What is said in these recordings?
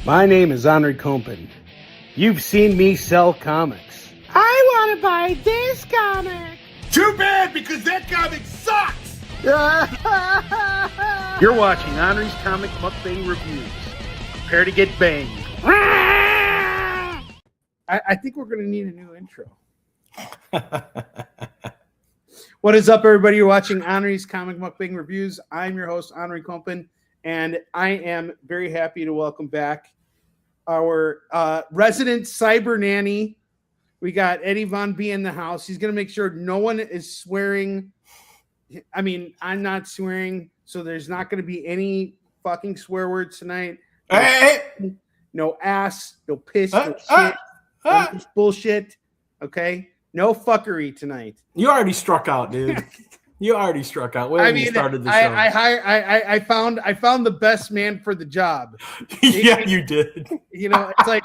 My name is Onrie'S. You've seen me sell comics. I want to buy this comic. Too bad, because that comic sucks! You're watching Onrie'S Comic Mukbang Reviews. Prepare to get banged. I think we're going to need a new intro. What is up, everybody? You're watching Onrie'S Comic Mukbang Reviews. I'm your host, Onrie'S, and I am very happy to welcome back our resident cyber nanny. We got Eddie Von B in the house. He's going to make sure no one is swearing. I mean, I'm not swearing, so there's not going to be any fucking swear words tonight. No ass, no piss, no shit, no bullshit. Okay? No fuckery tonight. You already struck out, dude. You already struck out. When you started the show. I found the best man for the job. Yeah, you did. You know, it's like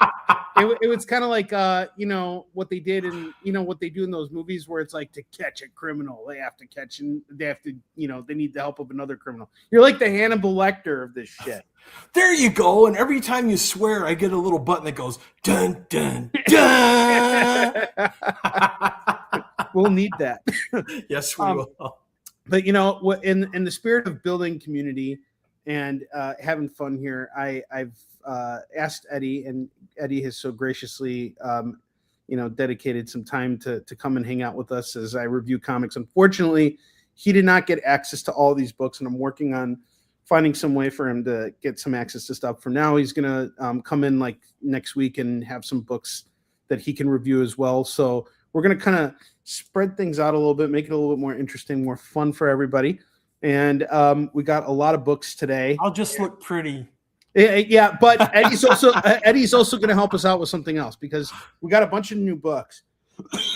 it was kind of like you know what they did, and you know what they do in those movies where it's like to catch a criminal, they have to catch and they have to, you know, they need the help of another criminal. You're like the Hannibal Lecter of this shit. There you go. And every time you swear, I get a little button that goes dun dun dun. We'll need that. Yes, we will. But you know, in the spirit of building community and having fun here, I've asked Eddie, and Eddie has so graciously, you know, dedicated some time to come and hang out with us as I review comics. Unfortunately, he did not get access to all these books, and I'm working on finding some way for him to get some access to stuff. For now, he's gonna come in like next week and have some books that he can review as well. So we're gonna kind of spread things out a little bit, make it a little bit more interesting, more fun for everybody. And we got a lot of books today. I'll just look pretty. Yeah, but Eddie's also going to help us out with something else, because we got a bunch of new books.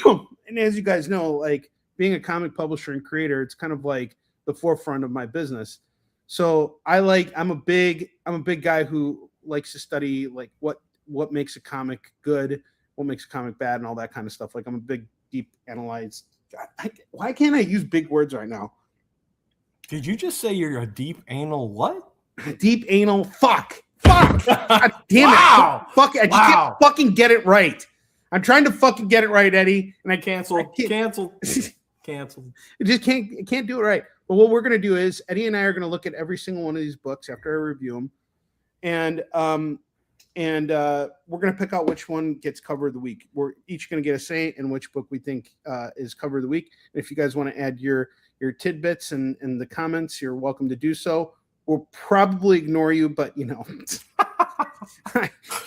And as you guys know, like being a comic publisher and creator, it's kind of like the forefront of my business. So I'm a big guy who likes to study like what makes a comic good, what makes a comic bad, and all that kind of stuff. Like I'm a big deep analyze. Why can't I use big words right now? Did you just say you're a deep anal what? Deep anal fuck. God damn it. Fuck it. I just can't fucking get it right. I'm trying to fucking get it right, Eddie. And I canceled. Canceled. I just can't do it right. But what we're gonna do is Eddie and I are gonna look at every single one of these books after I review them. And we're going to pick out which one gets cover of the week. We're each going to get a say in which book we think is cover of the week. And if you guys want to add your tidbits in the comments, you're welcome to do so. We'll probably ignore you, but, you know,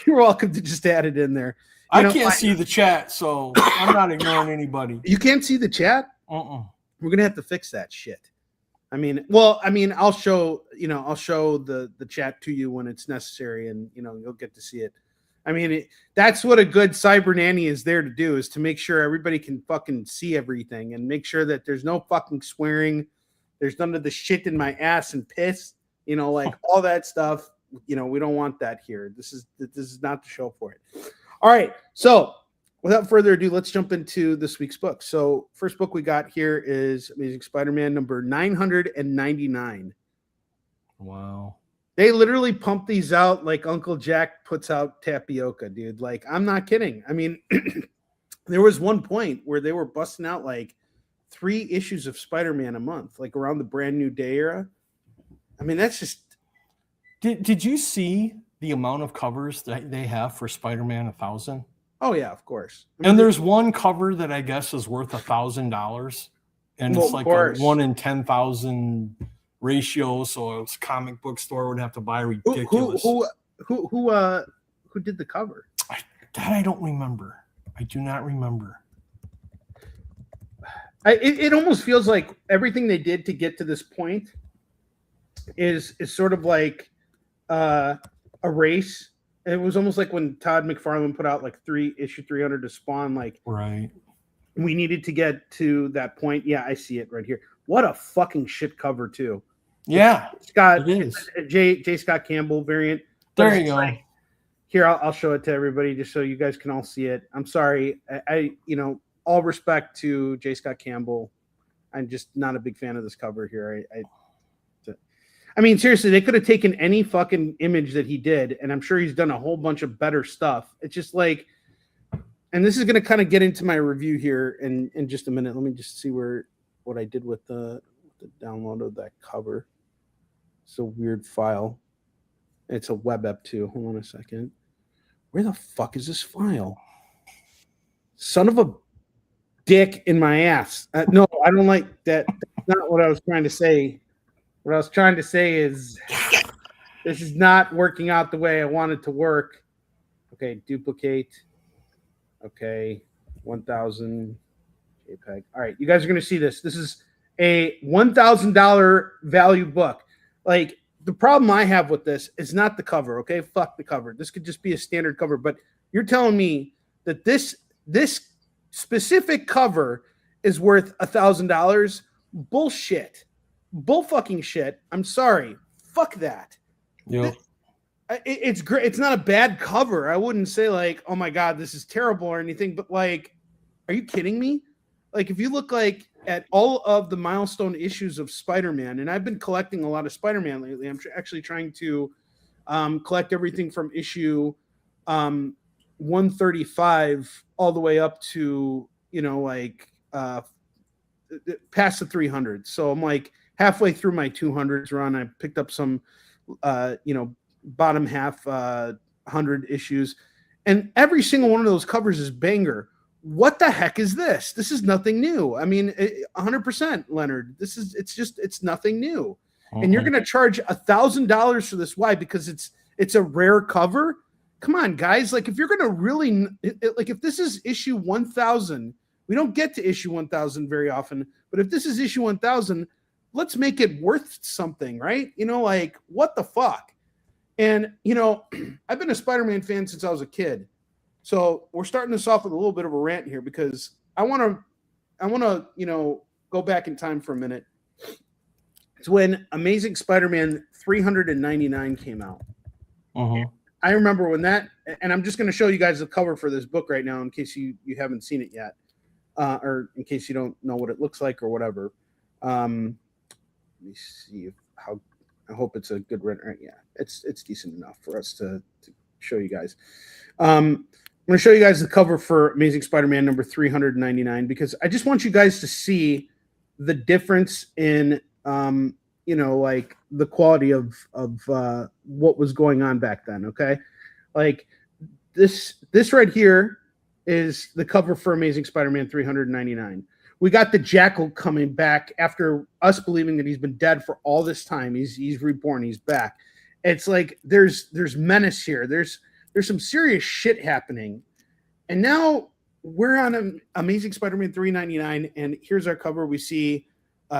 you're welcome to just add it in there. I can't see the chat, so I'm not ignoring anybody. You can't see the chat? Uh-uh. We're going to have to fix that shit. I'll show the chat to you when it's necessary, and, you know, you'll get to see it. I mean, that's what a good cyber nanny is there to do, is to make sure everybody can fucking see everything and make sure that there's no fucking swearing. There's none of the shit in my ass and piss, you know, like all that stuff. You know, we don't want that here. This is not the show for it. All right. So without further ado, let's jump into this week's book. So first book we got here is Amazing Spider-Man number 999. Wow. They literally pump these out like Uncle Jack puts out tapioca, dude. Like, I'm not kidding. I mean, there was one point where they were busting out like 3 issues of Spider-Man a month, like around the Brand New Day era. I mean, that's just... Did you see the amount of covers that they have for Spider-Man 1000? Oh yeah, of course. I mean, and there's one cover that I guess is worth $1,000, and it's like a 1 in 10,000 ratio. So a comic book store would have to buy ridiculous. Who did the cover? I don't remember. I do not remember. It almost feels like everything they did to get to this point is sort of like a race. It was almost like when Todd McFarlane put out like issue 300 to Spawn. Like, right, we needed to get to that point. Yeah, I see it right here. What a fucking shit cover too. Yeah, Scott, J. Scott Campbell variant. There you go. Like, here, I'll show it to everybody just so you guys can all see it. I'm sorry, I you know, all respect to J. Scott Campbell. I'm just not a big fan of this cover here. I mean, seriously, they could have taken any fucking image that he did, and I'm sure he's done a whole bunch of better stuff. It's just like, and this is going to kind of get into my review here in just a minute. Let me just see what I did with the download of that cover. It's a weird file. It's a web app too. Hold on a second. Where the fuck is this file? Son of a dick in my ass. No, I don't like that. That's not what I was trying to say. What I was trying to say is this is not working out the way I want it to work. Okay, duplicate. Okay, 1,000 JPEG. All right, you guys are going to see this. This is a $1,000 value book. Like, the problem I have with this is not the cover, okay? Fuck the cover. This could just be a standard cover, but you're telling me that this specific cover is worth $1,000? Bullshit. Bull fucking shit. I'm sorry. Fuck that. Yep. It's great. It's not a bad cover. I wouldn't say like, oh my God, this is terrible or anything, but like, are you kidding me? Like, if you look like at all of the milestone issues of Spider-Man, and I've been collecting a lot of Spider-Man lately. I'm actually trying to collect everything from issue 135 all the way up to, past the 300. So I'm like halfway through my 200s run. I picked up some, bottom half 100 issues, and every single one of those covers is banger. What the heck is this? This is nothing new. I mean, 100%, Leonard. It's nothing new. Mm-hmm. And you're going to charge $1,000 for this. Why? Because it's a rare cover. Come on, guys. Like, if you're going to really, like, if this is issue 1,000, we don't get to issue 1,000 very often, but if this is issue 1,000, let's make it worth something, right? Like, what the fuck? And, I've been a Spider-Man fan since I was a kid. So we're starting this off with a little bit of a rant here because I want to, go back in time for a minute. It's when Amazing Spider-Man 399 came out. Uh-huh. I remember when that, and I'm just going to show you guys the cover for this book right now in case you haven't seen it yet, or in case you don't know what it looks like or whatever. Let me see how. I hope it's a good render. Yeah, it's decent enough for us to show you guys. I'm going to show you guys the cover for Amazing Spider-Man number 399 because I just want you guys to see the difference in, like the quality of what was going on back then. Okay, like this right here is the cover for Amazing Spider-Man 399. We got the Jackal coming back after us believing that he's been dead for all this time. He's reborn. He's back. It's like there's menace here. There's some serious shit happening. And now we're on Amazing Spider-Man 399, and here's our cover. We see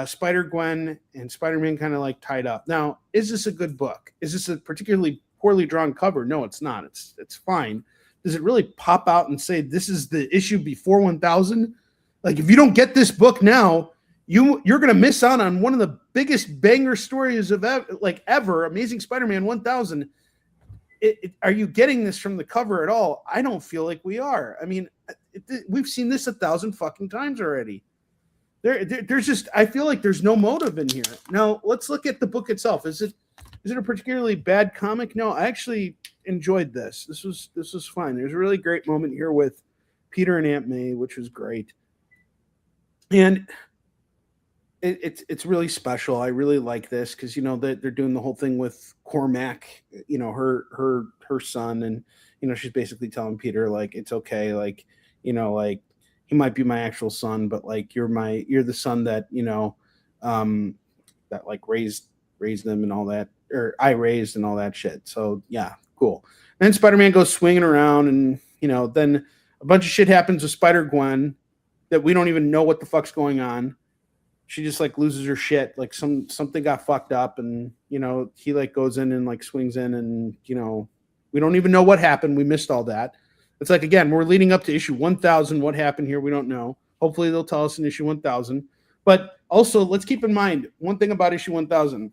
Spider-Gwen and Spider-Man kind of like tied up. Now, is this a good book? Is this a particularly poorly drawn cover? No, it's not. It's fine. Does it really pop out and say this is the issue before 1000? Like, if you don't get this book now, you're going to miss out on one of the biggest banger stories of ever, Amazing Spider-Man 1000. Are you getting this from the cover at all? I don't feel like we are. I mean, we've seen this 1,000 fucking times already. There's just, I feel like there's no motive in here. Now, let's look at the book itself. Is it a particularly bad comic? No, I actually enjoyed this. This was fine. There's a really great moment here with Peter and Aunt May, which was great. And it's really special. I really like this because they're doing the whole thing with Cormac, her son, and she's basically telling Peter like it's okay, like like he might be my actual son, but like you're the son that that like raised them and all that, or I raised and all that shit. So yeah, cool. And then Spider-Man goes swinging around, and then a bunch of shit happens with Spider-Gwen that we don't even know what the fuck's going on. She just like loses her shit. Like something got fucked up, and he like goes in and like swings in, and we don't even know what happened. We missed all that. It's like, again, we're leading up to issue 1000. What happened here? We don't know. Hopefully they'll tell us in issue 1000. But also, let's keep in mind one thing about issue 1000.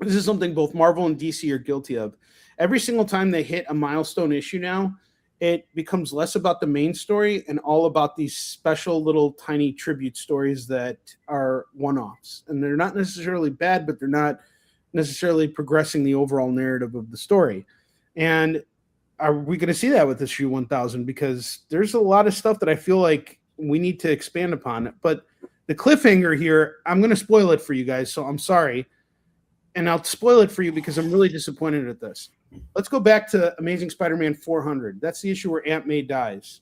This is something both Marvel and DC are guilty of. Every single time they hit a milestone issue now, it becomes less about the main story and all about these special little tiny tribute stories that are one-offs. And they're not necessarily bad, but they're not necessarily progressing the overall narrative of the story. And are we going to see that with issue 1000? Because there's a lot of stuff that I feel like we need to expand upon. But the cliffhanger here, I'm going to spoil it for you guys, so I'm sorry. And I'll spoil it for you because I'm really disappointed at this. Let's go back to Amazing Spider-Man 400. That's the issue where Aunt May dies.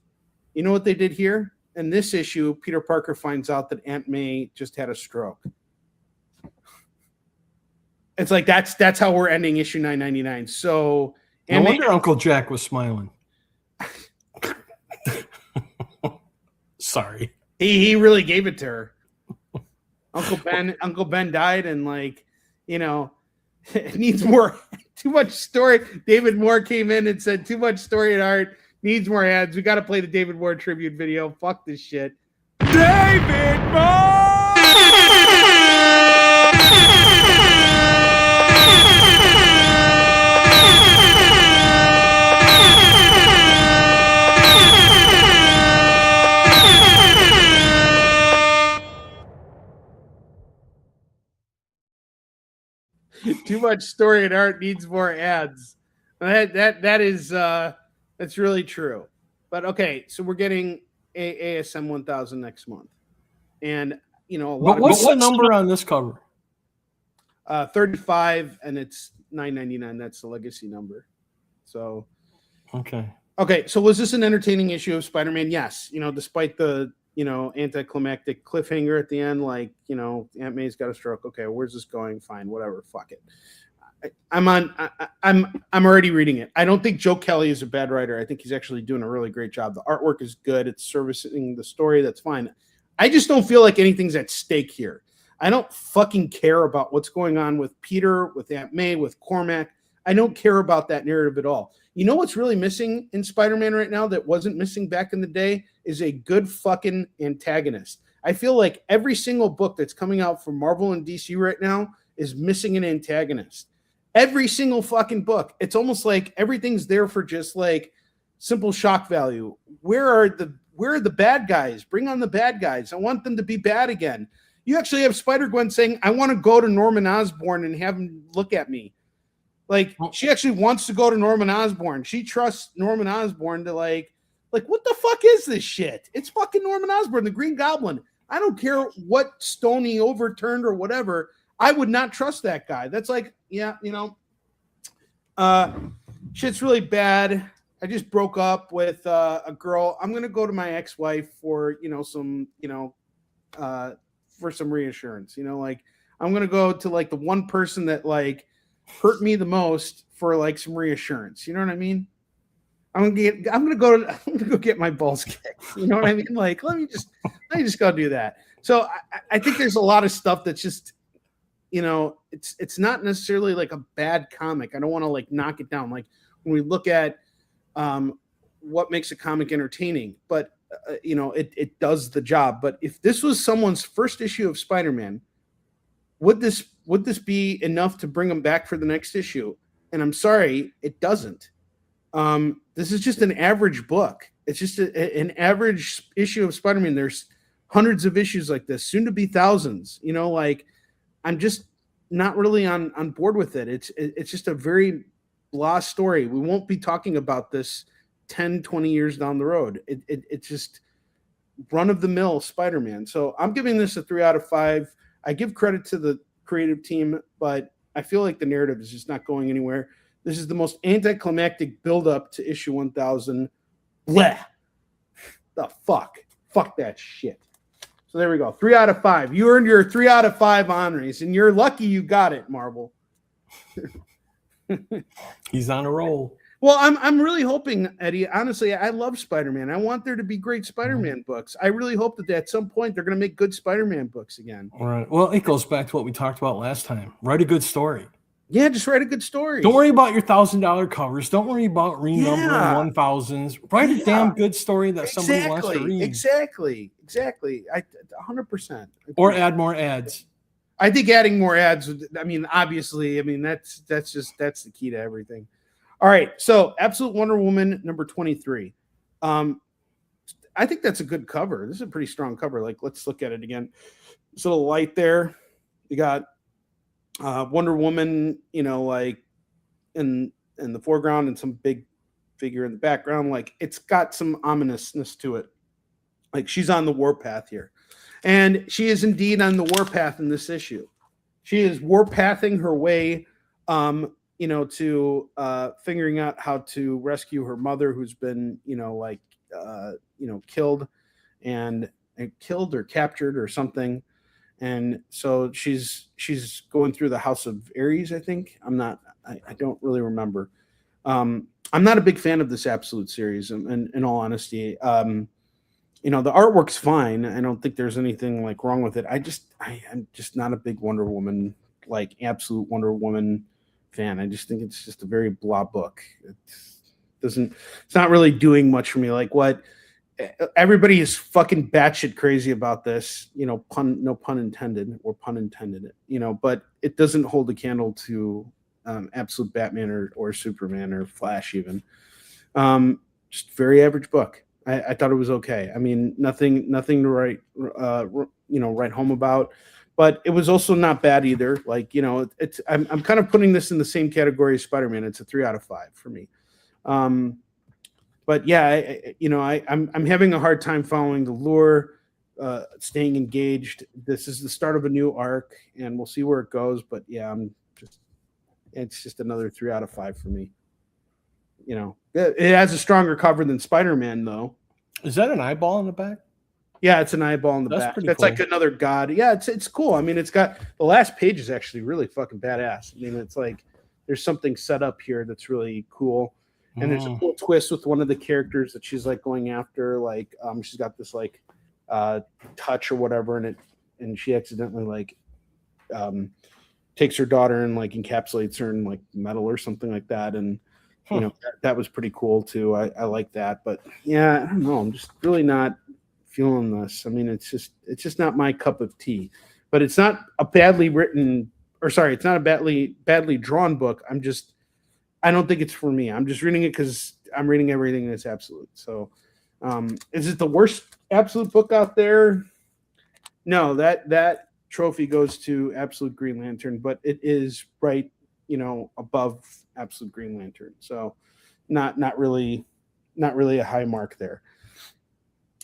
You know what they did here? In this issue, Peter Parker finds out that Aunt May just had a stroke. It's like that's how we're ending issue 999. So no wonder Uncle Jack was smiling. Sorry. He really gave it to her. Uncle Ben died, and like, you know, it needs more, too much story. David Moore came in and said, too much story and art, needs more ads. We got to play the David Moore tribute video. Fuck this shit. David Moore! Too much story and art needs more ads. That is that's really true. But okay, so we're getting ASM 1000 next month, and you know, what's the number on this cover? 35, and it's $9.99. That's the legacy number. So okay. So was this an entertaining issue of Spider-Man? Yes. You know, despite the anticlimactic cliffhanger at the end, like, you know, Aunt May's got a stroke. Okay, where's this going? Fine, whatever. Fuck it. I'm already reading it. I don't think Joe Kelly is a bad writer. I think he's actually doing a really great job. The artwork is good. It's servicing the story. That's fine. I just don't feel like anything's at stake here. I don't fucking care about what's going on with Peter, with Aunt May, with Cormac. I don't care about that narrative at all. You know what's really missing in Spider-Man right now that wasn't missing back in the day is a good fucking antagonist. I feel like every single book that's coming out from Marvel and DC right now is missing an antagonist. Every single fucking book. It's almost like everything's there for just like simple shock value. Where are the bad guys? Bring on the bad guys. I want them to be bad again. You actually have Spider-Gwen saying, I want to go to Norman Osborn and have him look at me. Like, she actually wants to go to Norman Osborn. She trusts Norman Osborn to like, what the fuck is this shit? It's fucking Norman Osborn, the Green Goblin. I don't care what stone he overturned or whatever. I would not trust that guy. That's like, yeah, you know, shit's really bad. I just broke up with a girl. I'm going to go to my ex-wife for, you know, some, you know, for some reassurance, you know, like I'm going to go to like the one person that like hurt me the most for like some reassurance. You know what I mean? I'm gonna go get my balls kicked. You know what I mean? Like, let me just go do that. So I think there's a lot of stuff that's just, you know, it's not necessarily like a bad comic. I don't want to like knock it down. Like when we look at what makes a comic entertaining, but you know, it does the job. But if this was someone's first issue of Spider-Man, would this be enough to bring them back for the next issue? And I'm sorry, it doesn't. This is just an average book. It's just an average issue of Spider-Man. There's hundreds of issues like this, soon to be thousands. You know, like I'm just not really on board with it. It's just a very blah story. We won't be talking about this 10, 20 years down the road. It's just run-of-the-mill Spider-Man. So I'm giving this a 3 out of 5. I give credit to the creative team, but I feel like the narrative is just not going anywhere. This is the most anticlimactic build-up to issue 1000. Bleh. The fuck? Fuck that shit. So there we go. 3 out of 5. You earned your 3 out of 5 Onrie'S, and you're lucky you got it, Marvel. He's on a roll. Well, I'm really hoping, Eddie, honestly, I love Spider-Man. I want there to be great Spider-Man books. I really hope that at some point they're going to make good Spider-Man books again. All right. Well, it goes back to what we talked about last time. Write a good story. Yeah, just write a good story. Don't worry about your $1,000 covers. Don't worry about renumbering 1000s. Write a damn good story that somebody wants to read. Exactly. 100%. Or add more ads. I think adding more ads. I mean, obviously, I mean that's the key to everything. All right, so Absolute Wonder Woman number 23. I think that's a good cover. This is a pretty strong cover. Like, let's look at it again. This little light there. You got Wonder Woman, like in the foreground and some big figure in the background. Like it's got some ominousness to it. Like she's on the warpath here. And she is indeed on the warpath in this issue. She is warpathing her way, to figuring out how to rescue her mother, who's been, killed or captured or something. And so she's going through the House of Ares, I think. I don't really remember. I'm not a big fan of this Absolute series, in all honesty. The artwork's fine. I don't think there's anything like wrong with it. I'm just not a big Wonder Woman, like Absolute Wonder Woman fan. I just think it's just a very blah book. It's not really doing much for me. Like what everybody is fucking batshit crazy about this, no pun intended, but it doesn't hold a candle to Absolute Batman or Superman or Flash even. Just very average book. I thought it was okay. I mean, nothing to write home about, but it was also not bad either. Like, I'm kind of putting this in the same category as Spider-Man. It's a 3 out of 5 for me. But yeah, I'm having a hard time following the lure, staying engaged. This is the start of a new arc, and we'll see where it goes. But yeah, it's just another 3 out of 5 for me. It has a stronger cover than Spider-Man, though. Is that an eyeball in the back? Yeah, it's an eyeball in the back. That's cool. Like another god. Yeah, it's cool. I mean, it's got the last page is actually really fucking badass. I mean, it's like there's something set up here that's really cool. And there's a cool twist with one of the characters that she's like going after. Like, she's got this like touch or whatever, and she accidentally like takes her daughter and like encapsulates her in like metal or something like that. And that was pretty cool too. I like that, but yeah, I don't know. I'm just really not feeling this. I mean, it's just not my cup of tea. But it's not a badly written, or sorry, it's not a badly drawn book. I don't think it's for me. I'm just reading it because I'm reading everything that's Absolute. So, is it the worst Absolute book out there? No, that trophy goes to Absolute Green Lantern, but it is right, above Absolute Green Lantern. So, not really a high mark there,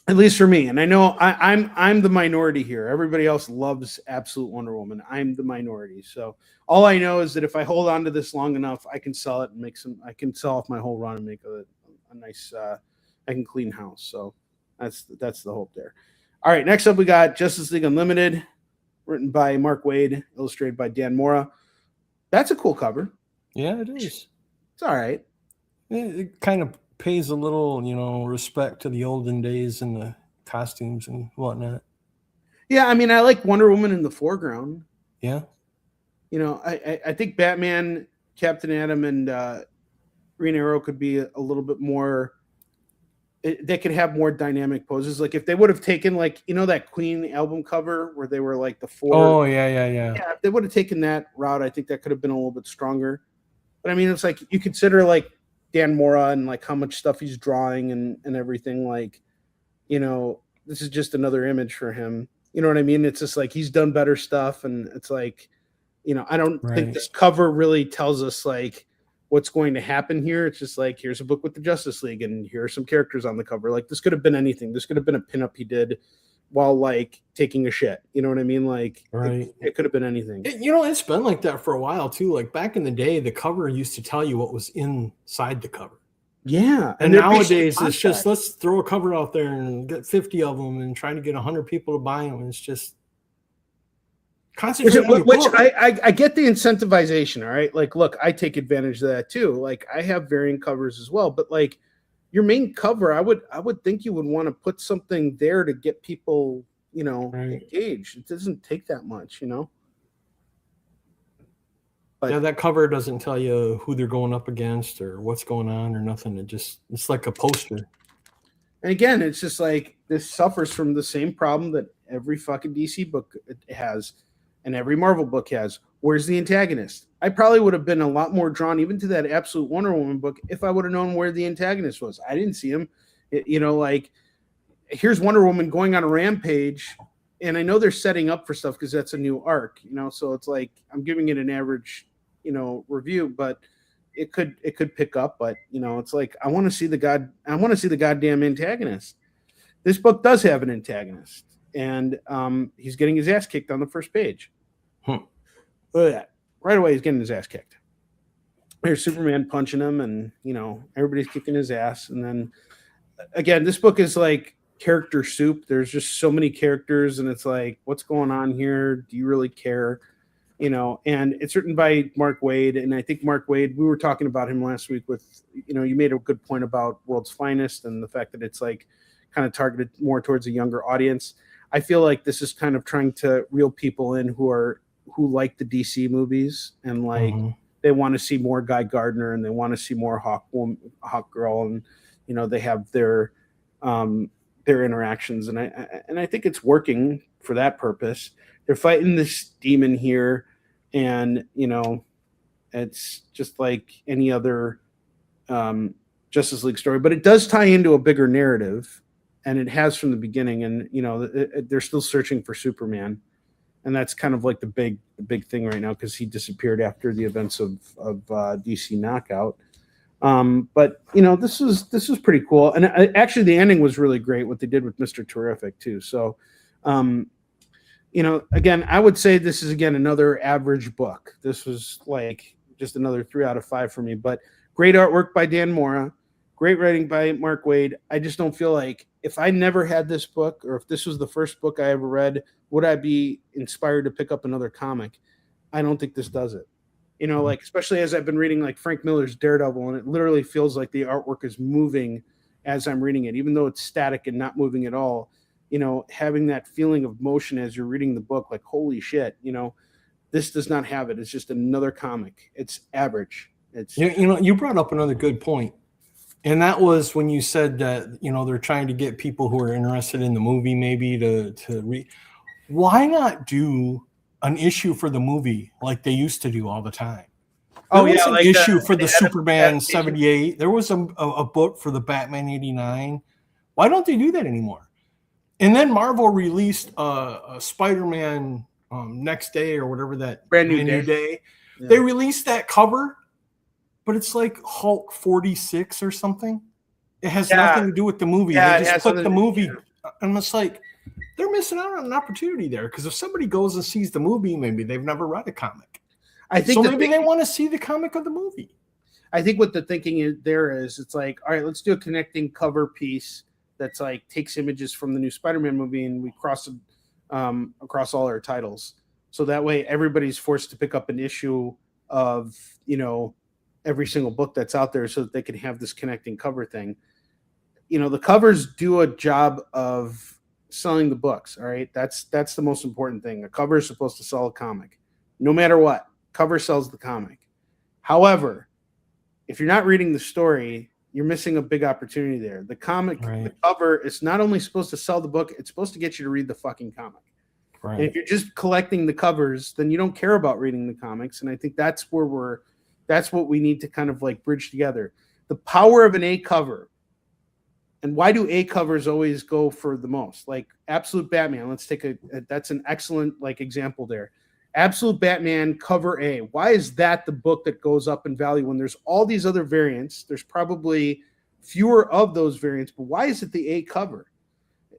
at least for me. And I know I'm the minority here. Everybody else loves Absolute Wonder Woman. I'm the minority. So all I know is that if I hold on to this long enough, I can sell it and I can sell off my whole run and make a nice, I can clean house. So that's the hope there. All right. Next up, we got Justice League Unlimited, written by Mark Waid, illustrated by Dan Mora. That's a cool cover. Yeah, it is. It's all right. It kind of pays a little, respect to the olden days and the costumes and whatnot. Yeah, I mean, I like Wonder Woman in the foreground. Yeah. I think Batman, Captain Atom, and Green Arrow could be a little bit more. They could have more dynamic poses. Like if they would have taken that Queen album cover where they were like the four. Oh yeah. Yeah, if they would have taken that route, I think that could have been a little bit stronger. But I mean, it's like you consider like Dan Mora and like how much stuff he's drawing and everything. Like, this is just another image for him. You know what I mean? It's just like he's done better stuff, and it's like, I don't think this cover really tells us like what's going to happen here. It's just like, here's a book with the Justice League, and here are some characters on the cover. Like this could have been anything. This could have been a pinup he did while like taking a shit. You know what I mean? Like it could have been anything. It's been like that for a while too. Like back in the day, the cover used to tell you what was inside the cover. Yeah. And nowadays it's just, let's throw a cover out there and get 50 of them and try to get 100 people to buy them. It's just concentrate. Which I get the incentivization. All right. Like, look, I take advantage of that too. Like I have variant covers as well, but like your main cover, I would think you would want to put something there to get people, engaged. It doesn't take that much, But yeah, that cover doesn't tell you who they're going up against or what's going on or nothing. It's like a poster. And again, it's just like this suffers from the same problem that every fucking DC book has and every Marvel book has. Where's the antagonist? I probably would have been a lot more drawn even to that Absolute Wonder Woman book if I would have known where the antagonist was. I didn't see him. Like here's Wonder Woman going on a rampage, and I know they're setting up for stuff because that's a new arc, you know. So it's like I'm giving it an average, you know, review, but it could pick up. But you know, it's like I want to see the goddamn antagonist. This book does have an antagonist, and he's getting his ass kicked on the first page. Look at that! Right away, he's getting his ass kicked. Here's Superman punching him, and you know everybody's kicking his ass. And then again, this book is like character soup. There's just so many characters, and it's like, what's going on here? Do you really care? You know, and it's written by Mark Waid, and I think Mark Waid, we were talking about him last week with, you know, you made a good point about World's Finest and the fact that it's like kind of targeted more towards a younger audience. I feel like this is kind of trying to reel people in who like the DC movies, and like they want to see more Guy Gardner, and they want to see more Hawk Girl, and you know, they have their interactions, and I think it's working for that purpose. They're fighting this demon here, and you know, it's just like any other Justice League story, but it does tie into a bigger narrative, and it has from the beginning. And you know, they're still searching for Superman, and that's kind of like the big thing right now because he disappeared after the events of DC Knockout. But you know, this was pretty cool, and actually the ending was really great. What they did with Mr. Terrific too. So. You know, again, I would say this is, again, another average book. This was like just another 3 out of 5 for me. But great artwork by Dan Mora, great writing by Mark Waid. I just don't feel like if I never had this book, or if this was the first book I ever read, would I be inspired to pick up another comic? I don't think this does it. You know, like, especially as I've been reading like Frank Miller's Daredevil, and it literally feels like the artwork is moving as I'm reading it, even though it's static and not moving at all. You know, having that feeling of motion as you're reading the book, like, holy shit, you know, this does not have it. It's just another comic. It's average. It's, you know, you brought up another good point. And that was when you said that, you know, they're trying to get people who are interested in the movie maybe to read. Why not do an issue for the movie like they used to do all the time? There was an issue for the Superman 78. There was a book for the Batman 89. Why don't they do that anymore? And then Marvel released a Spider-Man Next Day or whatever, that brand new day. Yeah. They released that cover, but it's like Hulk 46 or something. It has nothing to do with the movie. They just put the movie. And it's like they're missing out on an opportunity there, because if somebody goes and sees the movie, maybe they've never read a comic. I think so. Maybe they want to see the comic of the movie. I think what the thinking is there is, it's like, all right, let's do a connecting cover piece that's like takes images from the new Spider-Man movie, and we cross it across all our titles. So that way everybody's forced to pick up an issue of, you know, every single book that's out there, so that they can have this connecting cover thing. You know, the covers do a job of selling the books. All right. That's the most important thing. A cover is supposed to sell a comic. No matter what, cover sells the comic. However, if you're not reading the story, you're missing a big opportunity there. The comic, the cover is not only supposed to sell the book, it's supposed to get you to read the fucking comic. Right. And if you're just collecting the covers, then you don't care about reading the comics. And I think that's what we need to kind of like bridge together. The power of an A cover. And why do A covers always go for the most? Like Absolute Batman. Let's take that's an excellent like example there. Absolute Batman cover A. Why is that the book that goes up in value when there's all these other variants? There's probably fewer of those variants, but why is it the A cover?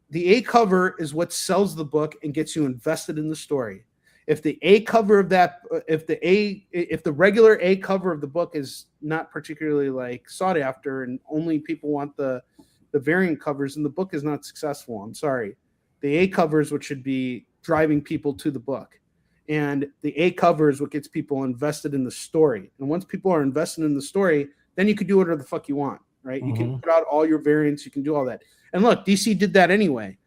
The A cover is what sells the book and gets you invested in the story. If the A cover of that, if the regular A cover of the book is not particularly like sought after, and only people want the variant covers, and the book is not successful. I'm sorry. The A cover is what should be driving people to the book. And the A cover is what gets people invested in the story. And once people are invested in the story, then you can do whatever the fuck you want, right? You can put out all your variants. You can do all that. And look, DC did that anyway.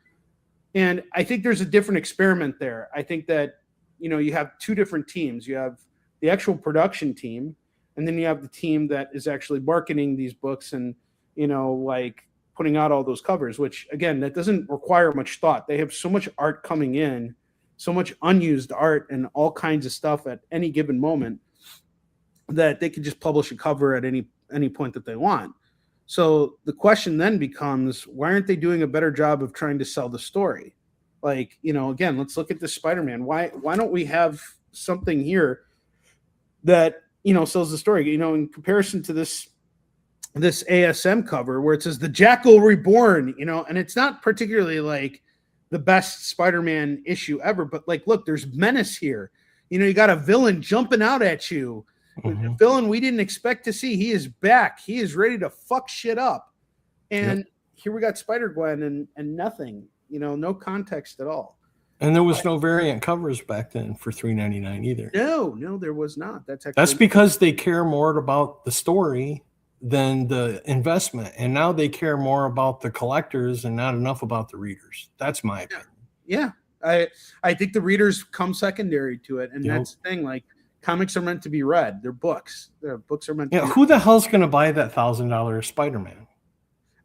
And I think there's a different experiment there. I think that, you know, you have two different teams. You have the actual production team, and then you have the team that is actually marketing these books and, you know, like putting out all those covers, which, again, that doesn't require much thought. They have so much art coming in, so much unused art and all kinds of stuff at any given moment, that they can just publish a cover at any point that they want. So the question then becomes, why aren't they doing a better job of trying to sell the story? Like, again, let's look at this Spider-Man. Why don't we have something here that, sells the story, in comparison to this ASM cover where it says the Jackal Reborn, and it's not particularly like the best Spider-Man issue ever, but like, look, there's menace here. You got a villain jumping out at you. A villain we didn't expect to see. He is back. He is ready to fuck shit up. And here we got Spider-Gwen and nothing, no context at all. And there was no variant covers back then for $3.99 either. No, there was not. That's because they care more about the story than the investment, and now they care more about the collectors and not enough about the readers. That's my opinion. Yeah, I think the readers come secondary to it, and that's the thing. Like, comics are meant to be read. They're books. Books are meant to be read. Who the hell's going to buy that $1,000 Spider-Man?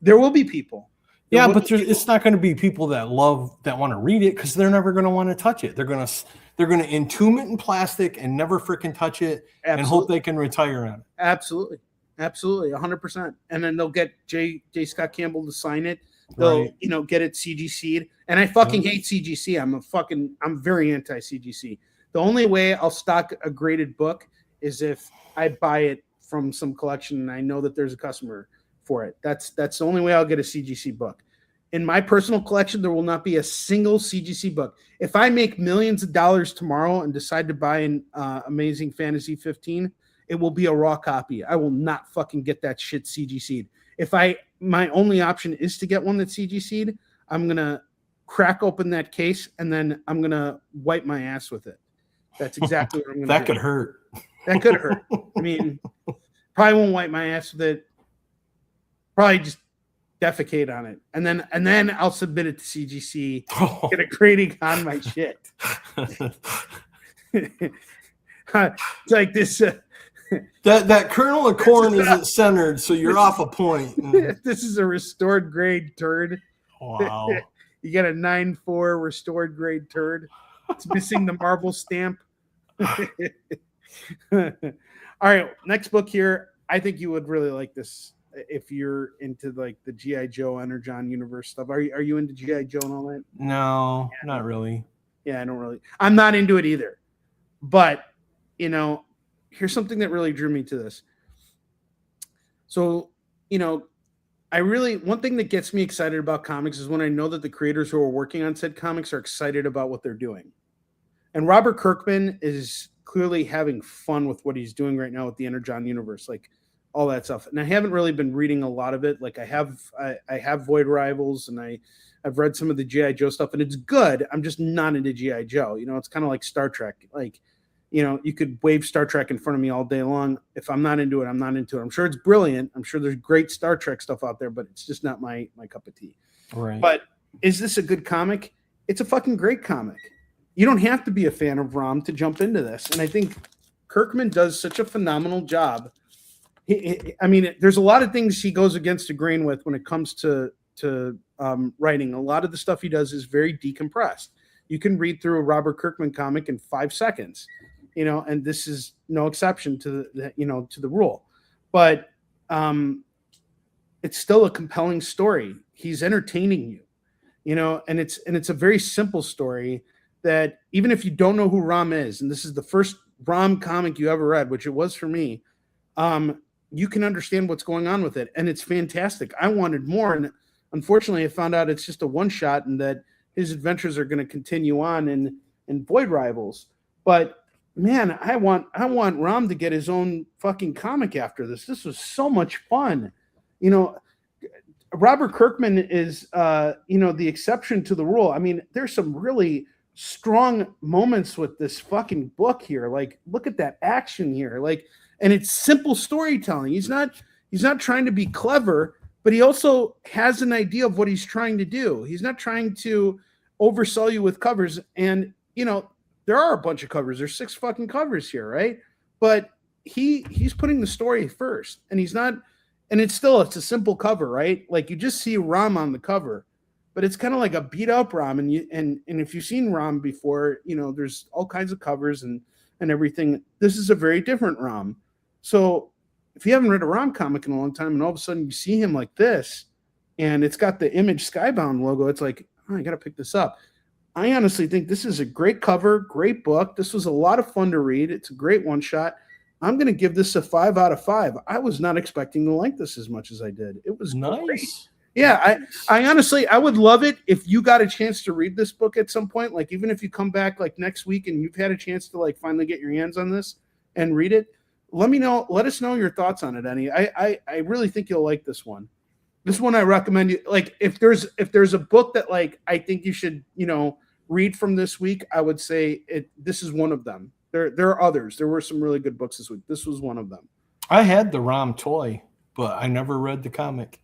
There will be people. But it's not going to be people that want to read it, because they're never going to want to touch it. They're going to entomb it in plastic and never freaking touch it. Absolutely. And hope they can retire on it. Absolutely, 100%. And then they'll get J. Scott Campbell to sign it. They'll get it CGC'd. And I fucking hate CGC. I'm very anti CGC. The only way I'll stock a graded book is if I buy it from some collection and I know that there's a customer for it. That's the only way I'll get a CGC book. In my personal collection, there will not be a single CGC book. If I make millions of dollars tomorrow and decide to buy an Amazing Fantasy 15, it will be a raw copy. I will not fucking get that shit CGC'd. If my only option is to get one that's CGC'd, I'm gonna crack open that case and then I'm gonna wipe my ass with it. That's exactly what I'm gonna do. That could hurt. That could hurt. I mean, probably won't wipe my ass with it. Probably just defecate on it, and then I'll submit it to CGC, get a grading on my shit. It's like this. That kernel of corn isn't centered, so you're off a point. This is a restored grade turd. Wow. You got a 9.4 restored grade turd. It's missing the marble stamp. All right, next book here. I think you would really like this if you're into like the G.I. Joe Energon universe stuff. Are you into G.I. Joe and all that? No, not really. Yeah, I don't really. I'm not into it either. But, here's something that really drew me to this. So, one thing that gets me excited about comics is when I know that the creators who are working on said comics are excited about what they're doing. And Robert Kirkman is clearly having fun with what he's doing right now with the Energon universe, like all that stuff. And I haven't really been reading a lot of it. Like I have Void Rivals and I've read some of the G.I. Joe stuff, and it's good. I'm just not into G.I. Joe. It's kind of like Star Trek. Like, you could wave Star Trek in front of me all day long. If I'm not into it, I'm not into it. I'm sure it's brilliant. I'm sure there's great Star Trek stuff out there, but it's just not my cup of tea. Right. But is this a good comic? It's a fucking great comic. You don't have to be a fan of Rom to jump into this. And I think Kirkman does such a phenomenal job. There's a lot of things he goes against the grain with when it comes to writing. A lot of the stuff he does is very decompressed. You can read through a Robert Kirkman comic in 5 seconds, and this is no exception to the rule. But it's still a compelling story. He's entertaining you, and it's a very simple story that even if you don't know who Rom is, and this is the first Rom comic you ever read, which it was for me, you can understand what's going on with it. And it's fantastic. I wanted more. And unfortunately, I found out it's just a one-shot and that his adventures are going to continue on in Void Rivals. But man, I want Rom to get his own fucking comic after this. This was so much fun. Robert Kirkman is, the exception to the rule. I mean, there's some really strong moments with this fucking book here. Like, look at that action here. Like, and it's simple storytelling. He's not trying to be clever, but he also has an idea of what he's trying to do. He's not trying to oversell you with covers. And, there are a bunch of covers. There's 6 fucking covers here, right? But he's putting the story first, and he's not, and it's a simple cover, right? Like you just see Rom on the cover, but it's kind of like a beat up Rom. And if you've seen Rom before, there's all kinds of covers and everything. This is a very different Rom. So if you haven't read a Rom comic in a long time and all of a sudden you see him like this and it's got the Image Skybound logo, it's like, oh, I got to pick this up. I honestly think this is a great cover, great book. This was a lot of fun to read. It's a great one shot. I'm going to give this a 5 out of 5. I was not expecting to like this as much as I did. It was Nice. great. Yeah, I honestly, I would love it if you got a chance to read this book at some point. Like, even if you come back like next week and you've had a chance to like finally get your hands on this and read it, let me know. Let us know your thoughts on it, Annie. I really think you'll like this one. This one I recommend you. Like, if there's a book that like I think you should, read from this week, I would say this is one of them. There are others. There were some really good books this week. This was one of them. I had the ROM toy, but I never read the comic.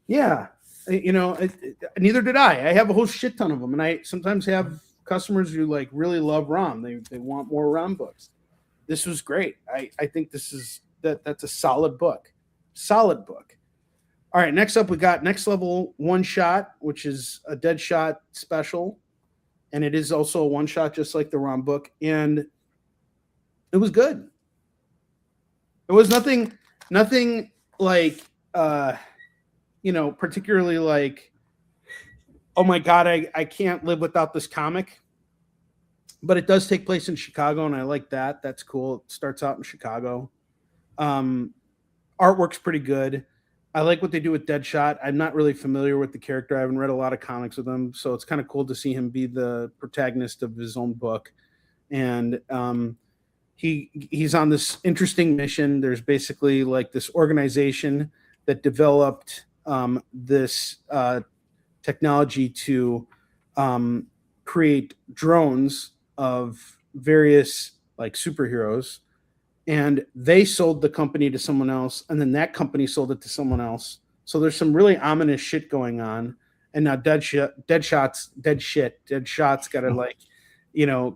Yeah, neither did I. I have a whole shit ton of them, and I sometimes have customers who like really love ROM. They want more ROM books. This was great. I think that's a solid book. Solid book. All right, next up we got Next Level One Shot, which is a Deadshot special, and it is also a one shot just like the ROM book, and it was good. It was nothing like particularly like, oh my God, I can't live without this comic. But it does take place in Chicago, and I like that. That's cool. It starts out in Chicago. Artwork's pretty good. I like what they do with Deadshot. I'm not really familiar with the character. I haven't read a lot of comics with him, so it's kind of cool to see him be the protagonist of his own book. And he's on this interesting mission. There's basically like this organization that developed this technology to create drones of various like superheroes, and they sold the company to someone else, and then that company sold it to someone else. So there's some really ominous shit going on, and now Deadshot's got to like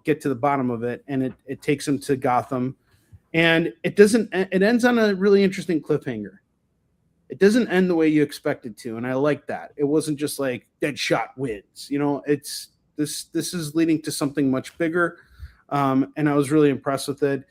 get to the bottom of it, and it takes him to Gotham, and it ends on a really interesting cliffhanger. It doesn't end the way you expect it to, and I like that. It wasn't just like Deadshot wins. It's this is leading to something much bigger, and I was really impressed with it.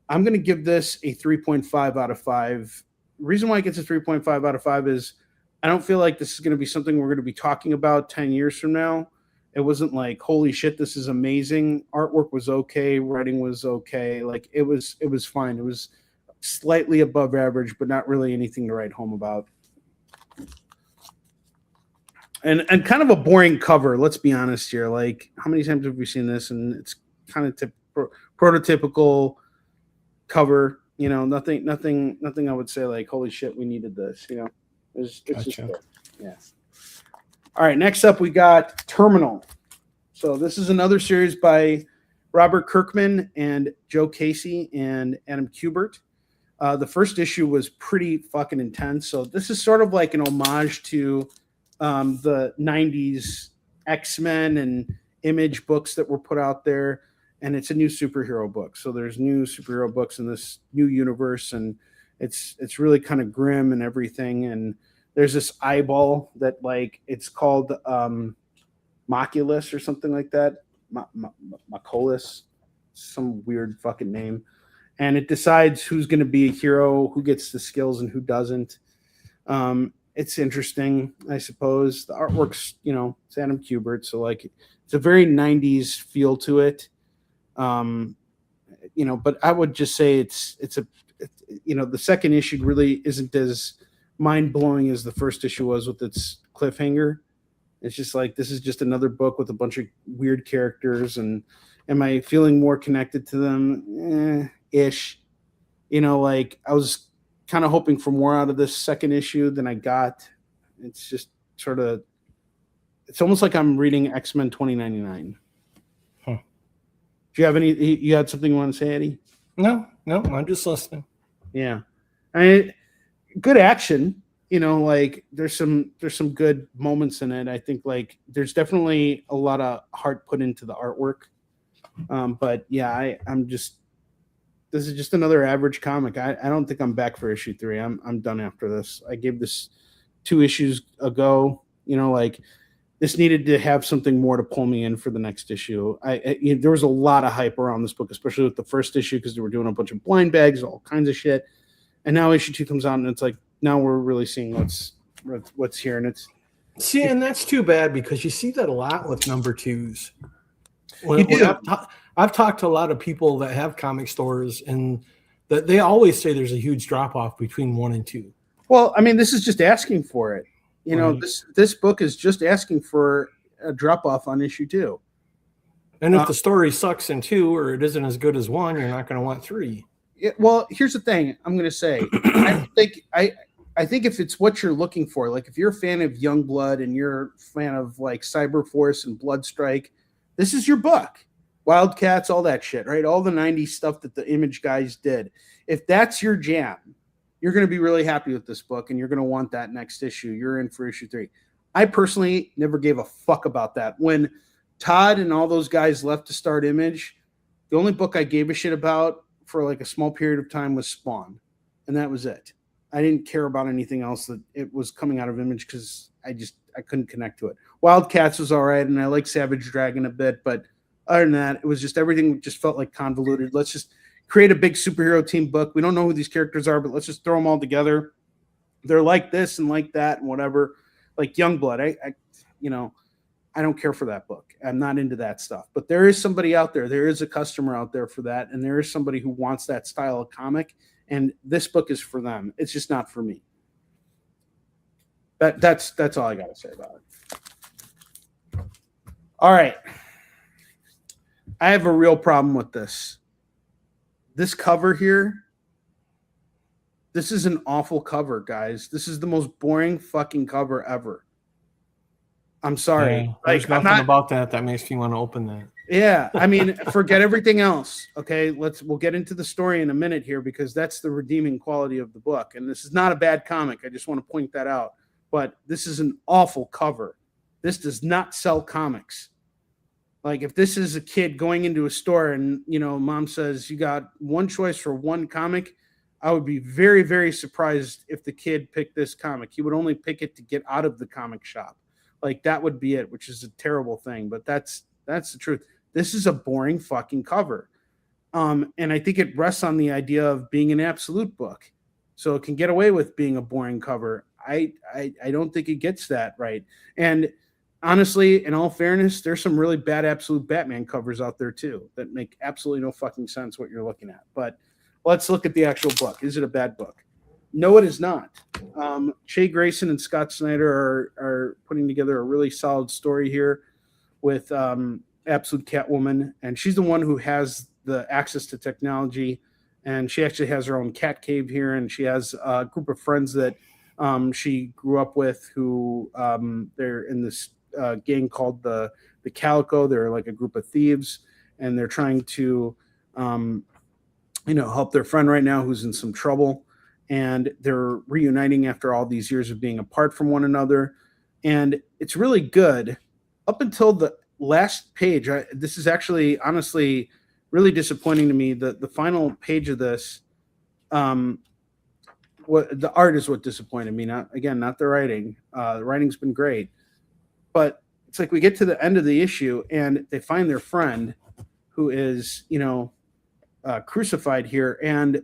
I'm going to give this a 3.5 out of 5. The reason why it gets a 3.5 out of 5 is I don't feel like this is going to be something we're going to be talking about 10 years from now. It wasn't like, holy shit, this is amazing. Artwork was okay. Writing was okay. Like it was fine. It was slightly above average, but not really anything to write home about. And kind of a boring cover. Let's be honest here. Like, how many times have we seen this? And it's kind of prototypical cover. Nothing I would say like, holy shit, we needed this. It's Gotcha. just good. Yeah. All right, next up we got Terminal. So this is another series by Robert Kirkman and Joe Casey and Adam Kubert. The first issue was pretty fucking intense. So this is sort of like an homage to the 90s X-Men and Image books that were put out there. And it's a new superhero book. So there's new superhero books in this new universe. And it's really kind of grim and everything. And there's this eyeball that like, it's called Moculus or something like that. Moculus, some weird fucking name. And it decides who's going to be a hero, who gets the skills and who doesn't. It's interesting, I suppose. The artwork's, it's Adam Kubert. So like, it's a very 90s feel to it. But I would just say it's the second issue really isn't as mind blowing as the first issue was with its cliffhanger. It's just like, this is just another book with a bunch of weird characters. And am I feeling more connected to them? Ish. Like I was kind of hoping for more out of this second issue than I got. It's just sort of, it's almost like I'm reading X-Men 2099. Huh. Do you have you had something you want to say, Eddie? No, I'm just listening. Yeah. Good action, like there's some good moments in it. I think like there's definitely a lot of heart put into the artwork. But yeah, this is just another average comic. I don't think I'm back for issue 3. I'm done after this. I gave this 2 issues ago, like this needed to have something more to pull me in for the next issue. There was a lot of hype around this book, especially with the first issue, because they were doing a bunch of blind bags, all kinds of shit. And now issue 2 comes out, and it's like, now we're really seeing what's here. And and that's too bad, because you see that a lot with number 2s. You do. I've talked to a lot of people that have comic stores, and that they always say there's a huge drop off between 1 and 2. Well, I mean, this is just asking for it. You know, Right. this book is just asking for a drop off on issue 2. And if the story sucks in 2 or it isn't as good as 1, you're not going to want 3. Well, here's the thing I'm going to say. I think if it's what you're looking for, like if you're a fan of Youngblood and you're a fan of like Cyberforce and Bloodstrike, this is your book. Wildcats, all that shit, right? All the 90s stuff that the Image guys did. If that's your jam, you're going to be really happy with this book and you're going to want that next issue. You're in for issue 3. I personally never gave a fuck about that. When Todd and all those guys left to start Image, the only book I gave a shit about for like a small period of time was Spawn. And that was it. I didn't care about anything else that it was coming out of Image because I couldn't connect to it. Wildcats was all right, and I like Savage Dragon a bit, but other than that, it was just everything just felt like convoluted. Let's just create a big superhero team book. We don't know who these characters are, but let's just throw them all together. They're like this and like that and whatever. Like Youngblood, I don't care for that book. I'm not into that stuff. But there is somebody out there. There is a customer out there for that, and there is somebody who wants that style of comic, and this book is for them. It's just not for me. That's all I got to say about it. All right. I have a real problem with this. This cover here, this is an awful cover, guys. This is the most boring fucking cover ever. I'm sorry. Yeah, there's nothing about that makes me want to open that. Yeah, I mean, forget everything else. Okay, we'll get into the story in a minute here because that's the redeeming quality of the book. And this is not a bad comic. I just want to point that out. But this is an awful cover. This does not sell comics. Like if this is a kid going into a store and, mom says you got one choice for one comic, I would be very, very surprised if the kid picked this comic. He would only pick it to get out of the comic shop. Like that would be it, which is a terrible thing. But that's the truth. This is a boring fucking cover. And I think it rests on the idea of being an absolute book. So it can get away with being a boring cover. I don't think it gets that right. And honestly, in all fairness, there's some really bad absolute Batman covers out there too that make absolutely no fucking sense what you're looking at. But let's look at the actual book. Is it a bad book? No, it is not. Shea Grayson and Scott Snyder are putting together a really solid story here with Absolute Catwoman, and she's the one who has the access to technology, and she actually has her own cat cave here, and she has a group of friends that she grew up with who they're in this gang called the Calico. They're like a group of thieves, and they're trying to help their friend right now who's in some trouble, and they're reuniting after all these years of being apart from one another. And it's really good up until the last page. This is actually honestly really disappointing to me. The final page of this, what the art is what disappointed me. Not the writing. The writing's been great, but it's like we get to the end of the issue and they find their friend who is crucified here, and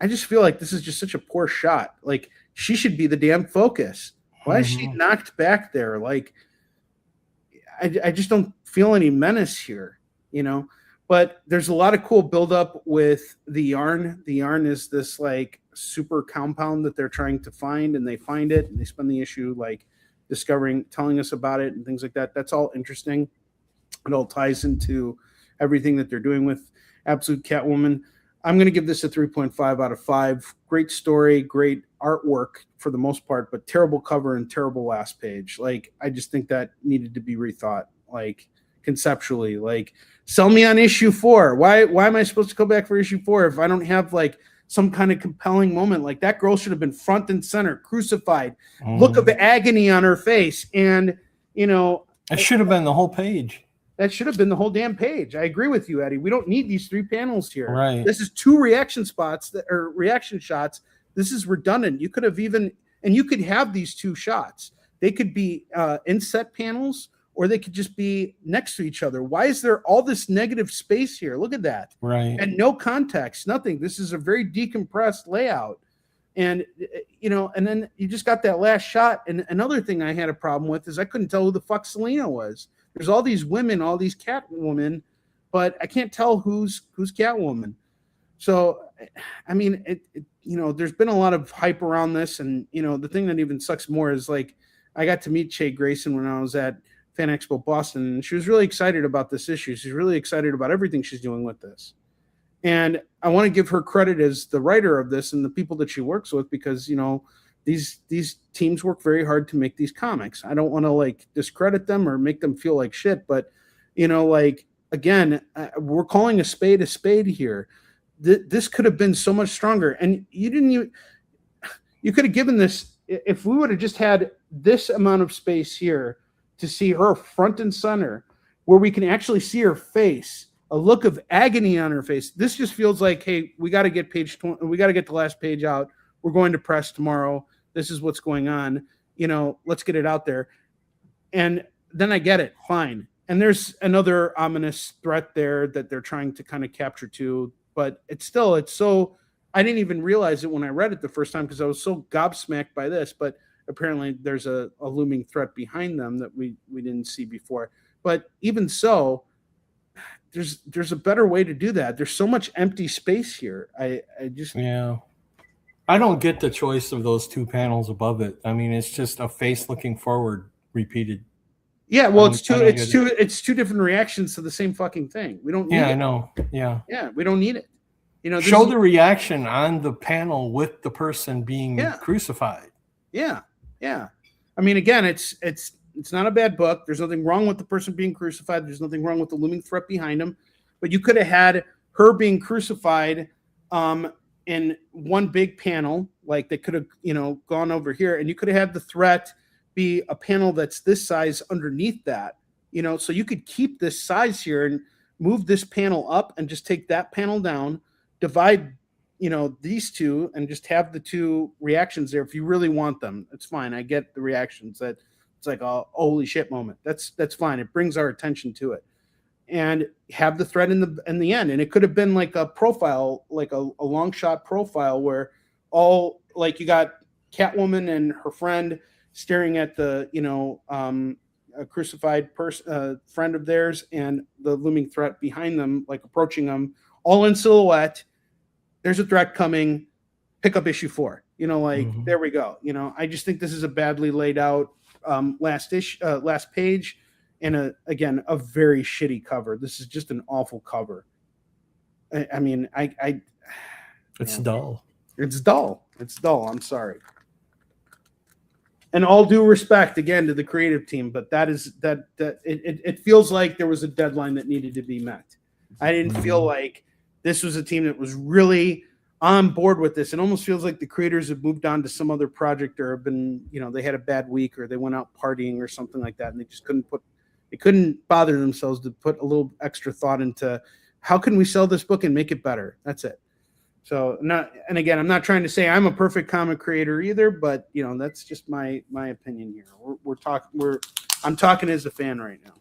I just feel like this is just such a poor shot. Like she should be the damn focus. Why is she knocked back there? Like I just don't feel any menace here, But there's a lot of cool buildup with the yarn. The yarn is this like super compound that they're trying to find, and they find it, and they spend the issue like telling us about it and things like that. That's all interesting. It all ties into everything that they're doing with Absolute Catwoman. I'm going to give this a 3.5 out of 5. Great story, great artwork for the most part, but terrible cover and terrible last page. Like, I just think that needed to be rethought, like conceptually. Like, sell me on issue 4. Why am I supposed to go back for issue 4 if I don't have like some kind of compelling moment? Like that girl should have been front and center, crucified, look of agony on her face. And, it should have been the whole page. That should have been the whole damn page. I agree with you, Eddie. We don't need these 3 panels here. Right. This is 2 reaction shots. This is redundant. You could have these 2 shots. They could be inset panels, or they could just be next to each other. Why is there all this negative space here? Look at that. Right. And no context, nothing. This is a very decompressed layout. And, and then you just got that last shot. And another thing I had a problem with is I couldn't tell who the fuck Selena was. There's all these women, all these Catwomen, but I can't tell who's Catwoman. So, I mean, there's been a lot of hype around this, and the thing that even sucks more is like I got to meet Che Grayson when I was at Fan Expo Boston, and she was really excited about this issue. She's really excited about everything she's doing with this. And I want to give her credit as the writer of this and the people that she works with, because, these teams work very hard to make these comics. I don't want to like discredit them or make them feel like shit, but, again, we're calling a spade here. This could have been so much stronger. And you could have given this, if we would have just had this amount of space here to see her front and center, where we can actually see her face, a look of agony on her face. This just feels like, hey, we got to get page 20, we got to get the last page out. We're going to press tomorrow. This is what's going on. Let's get it out there. And then I get it. Fine. And there's another ominous threat there that they're trying to kind of capture too. But it's so, I didn't even realize it when I read it the first time because I was so gobsmacked by this. But apparently there's a looming threat behind them that we didn't see before. But even so, there's a better way to do that. There's so much empty space here. I don't get the choice of those two panels above it. I mean, it's just a face looking forward repeated. Yeah, well, it's two different reactions to the same fucking thing. We don't need it. I know. Yeah, we don't need it. Show the reaction on the panel with the person being crucified. Yeah. I mean, again, it's not a bad book. There's nothing wrong with the person being crucified. There's nothing wrong with the looming threat behind him. But you could have had her being crucified in one big panel, like they could have, gone over here, and you could have had the threat be a panel that's this size underneath that, so you could keep this size here and move this panel up and just take that panel down, divide, these two, and just have the two reactions there. If you really want them, it's fine. I get the reactions that it's like a holy shit moment. That's fine. It brings our attention to it, and have the thread in the end. And it could have been like a profile, like a long shot profile where all like you got Catwoman and her friend staring at the, a crucified friend of theirs, and the looming threat behind them, like approaching them, all in silhouette. There's a threat coming. Pick up issue 4. There we go. I just think this is a badly laid out last page, and again a very shitty cover. This is just an awful cover. I mean, it's dull. It's dull. I'm sorry. And all due respect again to the creative team, but it feels like there was a deadline that needed to be met. I didn't feel like this was a team that was really on board with this. It almost feels like the creators have moved on to some other project, or have been, they had a bad week, or they went out partying or something like that, and they just couldn't bother themselves to put a little extra thought into how can we sell this book and make it better. That's it. So and again, I'm not trying to say I'm a perfect comic creator either, but that's just my opinion here. I'm talking as a fan right now.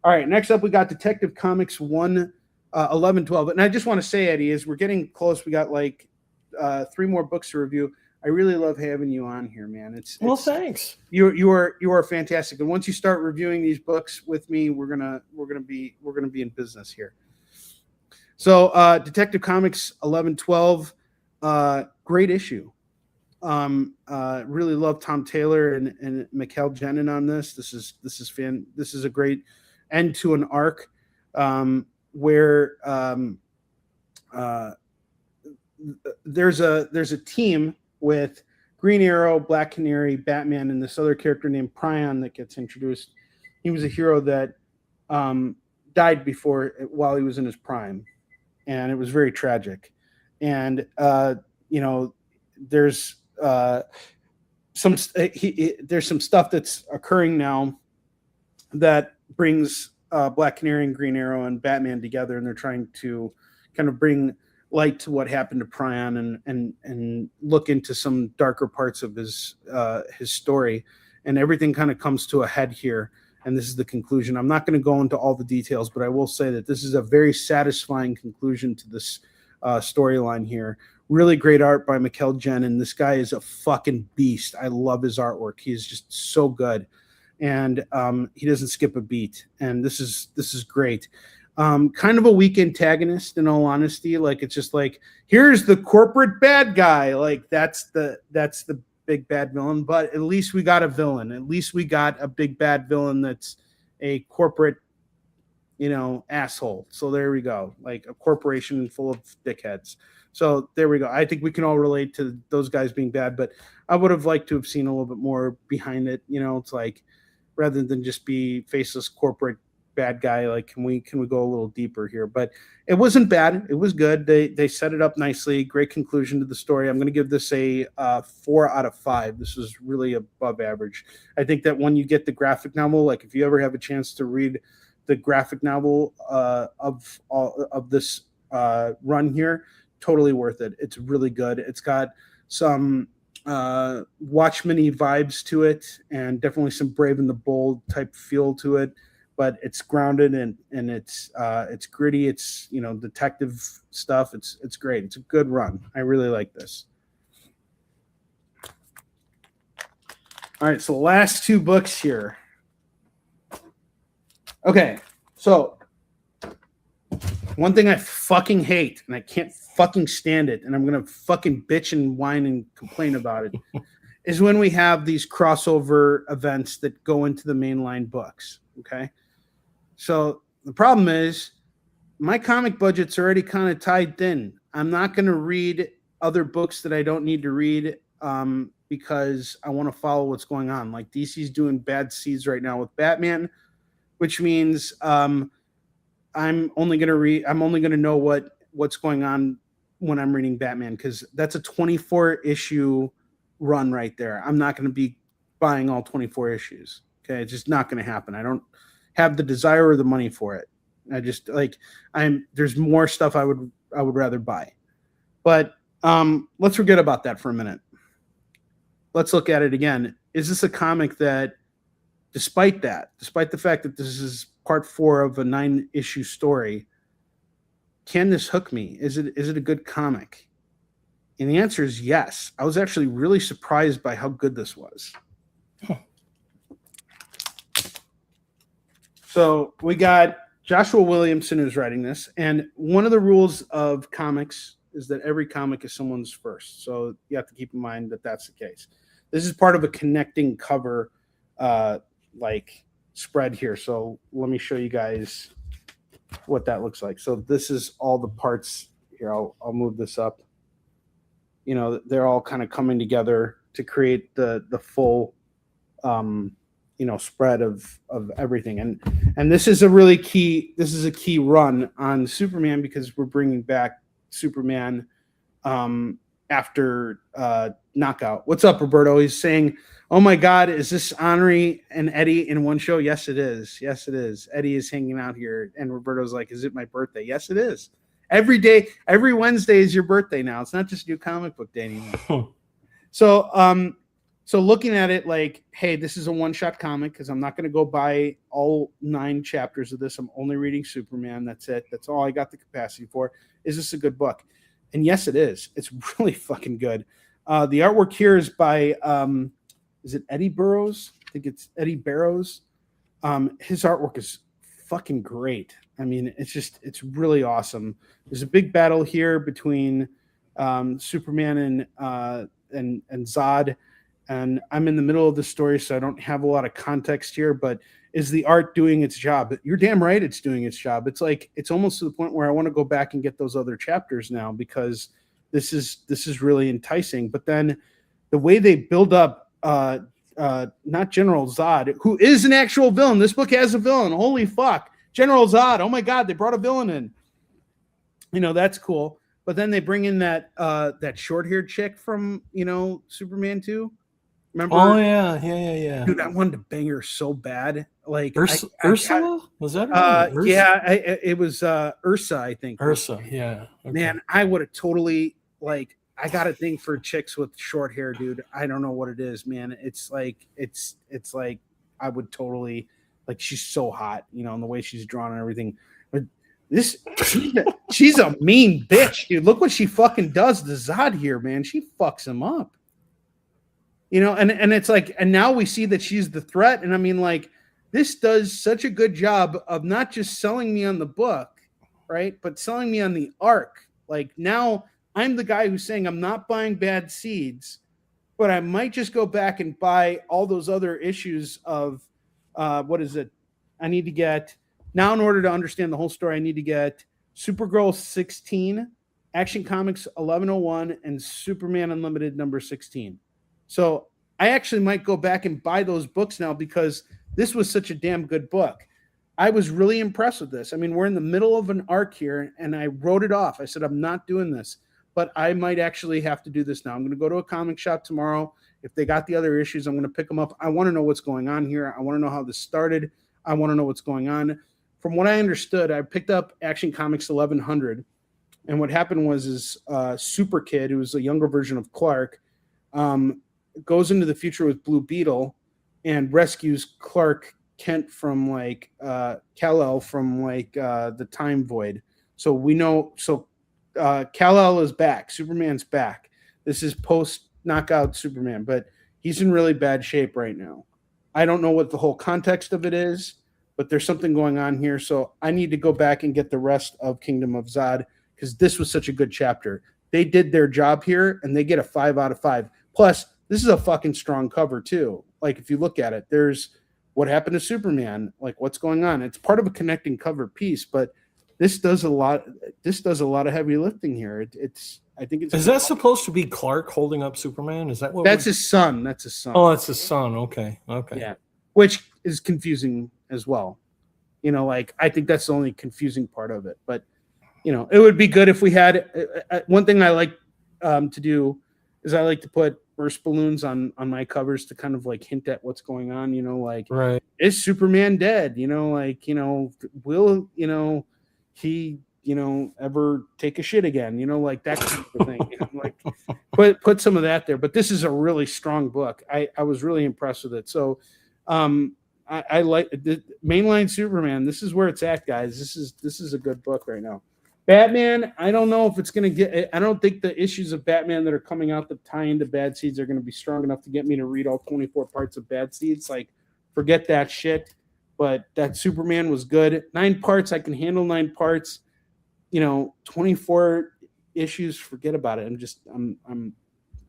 All right, next up we got Detective Comics 1112. And I just want to say, Eddie, as we're getting close, we got like 3 more books to review. I really love having you on here, man. Thanks. You are fantastic. And once you start reviewing these books with me, we're gonna be in business here. So Detective Comics 1112, great issue. Really love Tom Taylor and Mikkel Jennin on this. This is a great end to an arc where there's a team with Green Arrow, Black Canary, Batman, and this other character named Prion that gets introduced. He was a hero that died while he was in his prime, and it was very tragic. And there's some stuff that's occurring now that brings Black Canary and Green Arrow and Batman together, and they're trying to kind of bring light to what happened to Prion and look into some darker parts of his story. And everything kind of comes to a head here, and this is the conclusion. I'm not going to go into all the details, but I will say that this is a very satisfying conclusion to this storyline here. Really great art by Mikkel Jennin. This guy is a fucking beast. I love his artwork. He is just so good. and he doesn't skip a beat. And this is great. Kind of a weak antagonist, in all honesty. Like, it's just like, here's the corporate bad guy. Like, that's the big bad villain. But at least we got a villain. At least we got a big bad villain that's a corporate, asshole. So there we go. Like a corporation full of dickheads. So there we go. I think we can all relate to those guys being bad, but I would have liked to have seen a little bit more behind it. It's like, rather than just be faceless corporate bad guy, like, can we go a little deeper here? But it wasn't bad. It was good. They set it up nicely. Great conclusion to the story. I'm going to give this a 4 out of 5. This was really above average. I think that when you get the graphic novel, like if you ever have a chance to read the graphic novel of this run here, totally worth it. It's really good. It's got some Watchmen-y vibes to it, and definitely some Brave and the Bold type feel to it. But it's grounded and it's gritty. It's detective stuff. It's great. It's a good run. I really like this. All right, so the last 2 books here. Okay, so one thing I fucking hate, and I can't fucking stand it, and I'm gonna fucking bitch and whine and complain about it, is when we have these crossover events that go into the mainline books. Okay, so the problem is my comic budget's already kind of tied thin. I'm not gonna read other books that I don't need to read because I want to follow what's going on. Like DC's doing bad seeds right now with Batman, which means I'm only gonna know what's going on when I'm reading Batman, because that's a 24 issue run right there. I'm not gonna be buying all 24 issues. Okay, it's just not gonna happen. I don't have the desire or the money for it. I just there's more stuff I would rather buy. But let's forget about that for a minute. Let's look at it again. Is this a comic that, despite the fact that this is part 4 of a 9-issue story, can this hook me? Is it a good comic? And the answer is yes. I was actually really surprised by how good this was. Huh. So we got Joshua Williamson who's writing this, and one of the rules of comics is that every comic is someone's first. So you have to keep in mind that that's the case. This is part of a connecting cover spread here. So let me show you guys what that looks like. So this is all the parts here. I'll move this up. They're all kind of coming together to create the full spread of everything. And this is a key run on Superman, because we're bringing back Superman after Knockout. What's up, Roberto? He's saying, oh my God, is this Onrie and Eddie in one show? Yes, it is. Yes, it is. Eddie is hanging out here, and Roberto's like, is it my birthday? Yes, it is. Every day, every Wednesday is your birthday now. It's not just your comic book day anymore. So looking at it like, hey, this is a one-shot comic, because I'm not going to go buy all 9 chapters of this. I'm only reading Superman. That's it. That's all I got the capacity for. Is this a good book? And yes, it is. It's really fucking good. The artwork here is by, is it Eddie Burrows? I think it's Eddie Barrows. His artwork is fucking great. I mean, it's really awesome. There's a big battle here between Superman and Zod. And I'm in the middle of the story, so I don't have a lot of context here, but is the art doing its job? You're damn right it's doing its job. It's almost to the point where I want to go back and get those other chapters now, because this is really enticing. But then the way they build up not General Zod, who is an actual villain. This book has a villain. Holy fuck. General Zod. Oh my God, they brought a villain in. That's cool. But then they bring in that short-haired chick from, Superman 2. Remember? Oh yeah. Dude, I wanted to bang her so bad. Like Ursula? Was that her name? Yeah, it was Ursa, I think. Ursa, yeah. Okay. Man, I would have totally I got a thing for chicks with short hair, dude. I don't know what it is, man. It's like I would totally she's so hot, and the way she's drawn and everything. But she's a mean bitch, dude. Look what she fucking does to Zod here, man. She fucks him up. and it's like, and now we see that she's the threat. And I mean, like, this does such a good job of not just selling me on the book, right, but selling me on the arc. Like, now I'm the guy who's saying I'm not buying Bad Seeds, but I might just go back and buy all those other issues of what is it? I need to get now, in order to understand the whole story, I need to get Supergirl 16, Action Comics 1101, and Superman Unlimited number 16. So I actually might go back and buy those books now because this was such a damn good book. I was really impressed with this. I mean, we're in the middle of an arc here, and I wrote it off. I said, I'm not doing this, but I might actually have to do this now. I'm going to go to a comic shop tomorrow. If they got the other issues, I'm going to pick them up. I want to know what's going on here. I want to know how this started. I want to know what's going on. From what I understood, I picked up Action Comics 1100, and what happened was Super Kid, who was a younger version of Clark, goes into the future with Blue Beetle and rescues Clark Kent from like Kal-El from like the Time Void. So we know, Kal-El is back. Superman's back. This is post knockout Superman, but he's in really bad shape right now. I don't know what the whole context of it is, but there's something going on here. So I need to go back and get the rest of Kingdom of Zod because this was such a good chapter. They did their job here and they get a 5 out of 5. Plus, this is a fucking strong cover too. Like, if you look at it, there's what happened to Superman, like what's going on. It's part of a connecting cover piece, but this does a lot. This does a lot of heavy lifting here. I think it's. Is that supposed to be Clark holding up Superman? Is that what? That's his son. That's his son. Oh, that's his son. Okay. Yeah, which is confusing as well. Like, I think that's the only confusing part of it. But it would be good if we had one thing I like to do is I like to put burst balloons on my covers to kind of like hint at what's going on. Like, right, is Superman dead? Like, will he ever take a shit again? Like that kind of thing. Like put some of that there. But this is a really strong book. I was really impressed with it. So I like the mainline Superman. This is where it's at, guys. This is a good book right now. Batman, I don't know if it's going to get. I don't think the issues of Batman that are coming out that tie into Bad Seeds are going to be strong enough to get me to read all 24 parts of Bad Seeds. Like, forget that shit. But that Superman was good. 9 parts, I can handle 9 parts. 24 issues, forget about it. I'm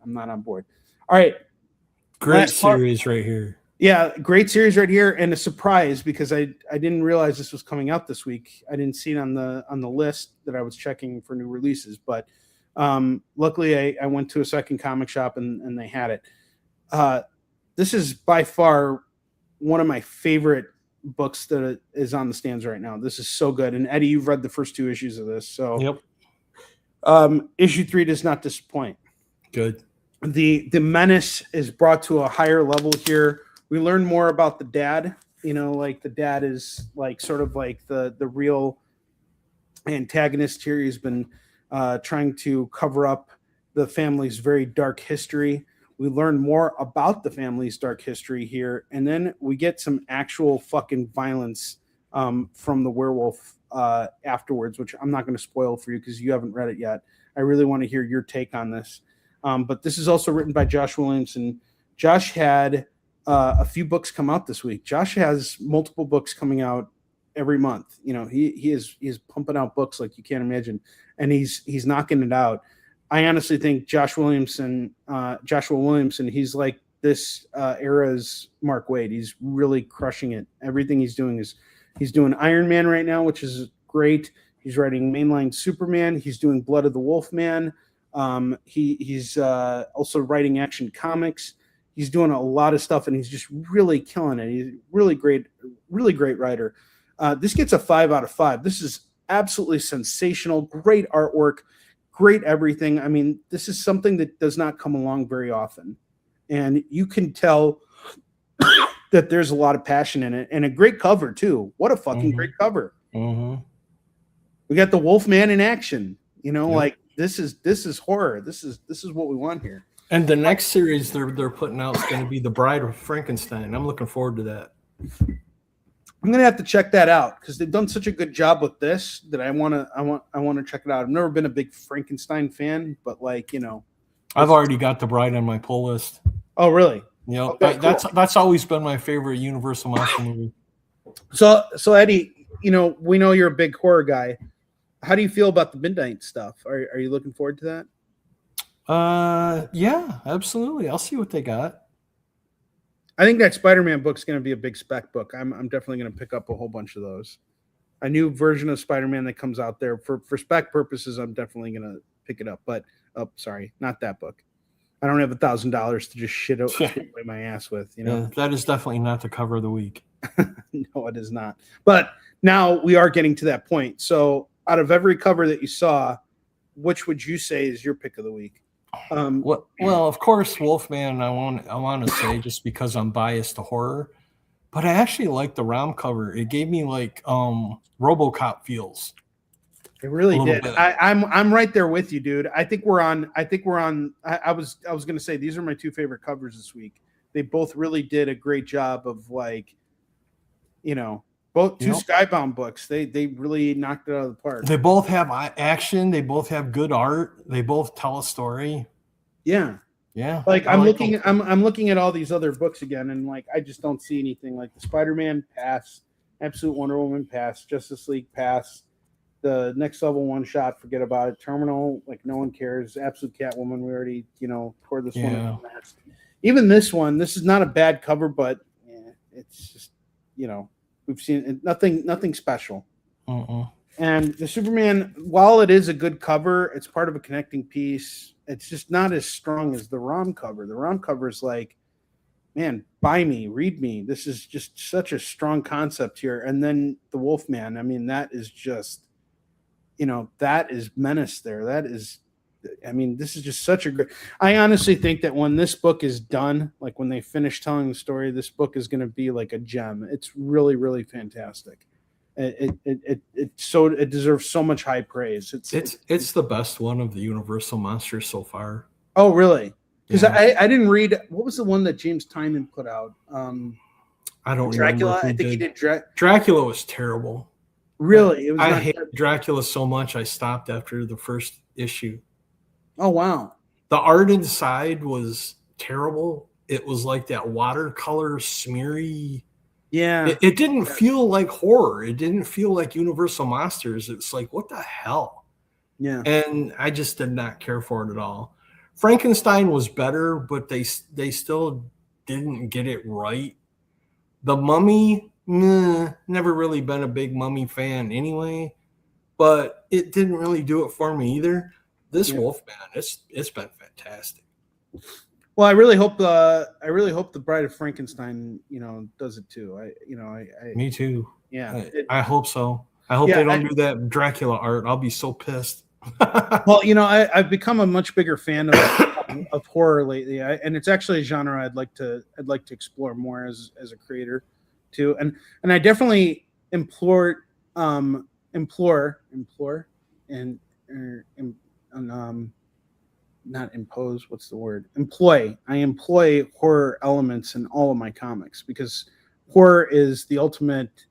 not on board. All right. Great series right here. Yeah, great series right here, and a surprise because I didn't realize this was coming out this week. I didn't see it on the list that I was checking for new releases, but luckily I went to a second comic shop and they had it. This is by far one of my favorite books that is on the stands right now. This is so good, and Eddie, you've read the first 2 issues of this, so yep. Issue 3 does not disappoint. Good. The menace is brought to a higher level here. We learn more about the dad, like the dad is like sort of like the real antagonist here. He's been trying to cover up the family's very dark history. We learn more about the family's dark history here. And then we get some actual fucking violence from the werewolf afterwards, which I'm not going to spoil for you because you haven't read it yet. I really want to hear your take on this. But this is also written by Josh Williamson. Josh had a few books come out this week. Josh has multiple books coming out every month. He is pumping out books like you can't imagine, and he's knocking it out. I honestly think Joshua Williamson, he's like this era's Mark Waid. He's really crushing it. Everything he's doing he's doing Iron Man right now, which is great. He's writing mainline Superman. He's doing Blood of the Wolf Man. He's also writing Action Comics. He's doing a lot of stuff, and he's just really killing it. He's really great writer. This gets a 5 out of 5. This is absolutely sensational. Great artwork, great everything. I mean, this is something that does not come along very often, and you can tell that there's a lot of passion in it, and a great cover too. What a fucking great cover! Mm-hmm. We got the Wolfman in action. Yep. Like this is horror. This is what we want here. And the next series they're putting out is going to be The Bride of Frankenstein. I'm looking forward to that. I'm gonna have to check that out because they've done such a good job with this that I want to check it out. I've never been a big Frankenstein fan, but I've already got The Bride on my pull list. Oh, really? You know, Okay, cool. that's always been my favorite Universal monster movie. So Eddie, we know you're a big horror guy. How do you feel about the Midnight stuff? Are you looking forward to that? Yeah, absolutely. I'll see what they got. I think that Spider-Man book's going to be a big spec book. I'm definitely going to pick up a whole bunch of those. A new version of Spider-Man that comes out there for spec purposes. I'm definitely going to pick it up. But sorry, not that book. I don't have $1,000 to just shit away my ass with. Yeah, that is definitely not the cover of the week. No, it is not. But now we are getting to that point. So out of every cover that you saw, which would you say is your pick of the week? Well, of course, Wolfman. I want to say, just because I'm biased to horror, but I actually like the ROM cover. It gave me like RoboCop feels. It really did. Bit. I'm right there with you, dude. I think we're on. I was gonna say these are my two favorite covers this week. They both really did a great job of both two Skybound books. They really knocked it out of the park. They both have action. They both have good art. They both tell a story. Yeah. Yeah. Like I'm looking at all these other books again, and like I just don't see anything. Like the Spider-Man pass, Absolute Wonder Woman pass, Justice League pass, the Next Level one shot, forget about it. Terminal, like no one cares. Absolute Catwoman, we already tore this one up. Even this one, this is not a bad cover, but it's just we've seen it, nothing special. And the Superman, while it is a good cover, it's part of a connecting piece. It's just not as strong as the ROM cover. The ROM cover is like, man, buy me, read me. This is just such a strong concept here. And then the Wolfman, I mean, that is just, that is menace there. That is, this is just such a great. I honestly think that when this book is done, like when they finish telling the story, this book is going to be like a gem. It's really, really fantastic. It deserves so much high praise. It's the best one of the Universal monsters so far. Oh, really? Because I didn't read, what was the one that James Tynion put out? I don't Dracula. remember. I think he did Dracula was terrible. Really? I hate Dracula so much. I stopped after the first issue. Oh, wow. The art inside was terrible. It was like that watercolor smeary. Yeah. It didn't feel like horror. It didn't feel like Universal Monsters. It's like, what the hell? Yeah. And I just did not care for it at all. Frankenstein was better, but they still didn't get it right. The Mummy, never really been a big Mummy fan anyway, but it didn't really do it for me either. This Wolfman, it's been fantastic. Well, I really hope the Bride of Frankenstein, does it too. Me too. Yeah, I hope so. I hope they don't do that Dracula art. I'll be so pissed. Well, I've become a much bigger fan of horror lately, and it's actually a genre I'd like to explore more as a creator too. And I definitely implore not impose, what's the word? I employ horror elements in all of my comics, because horror is the ultimate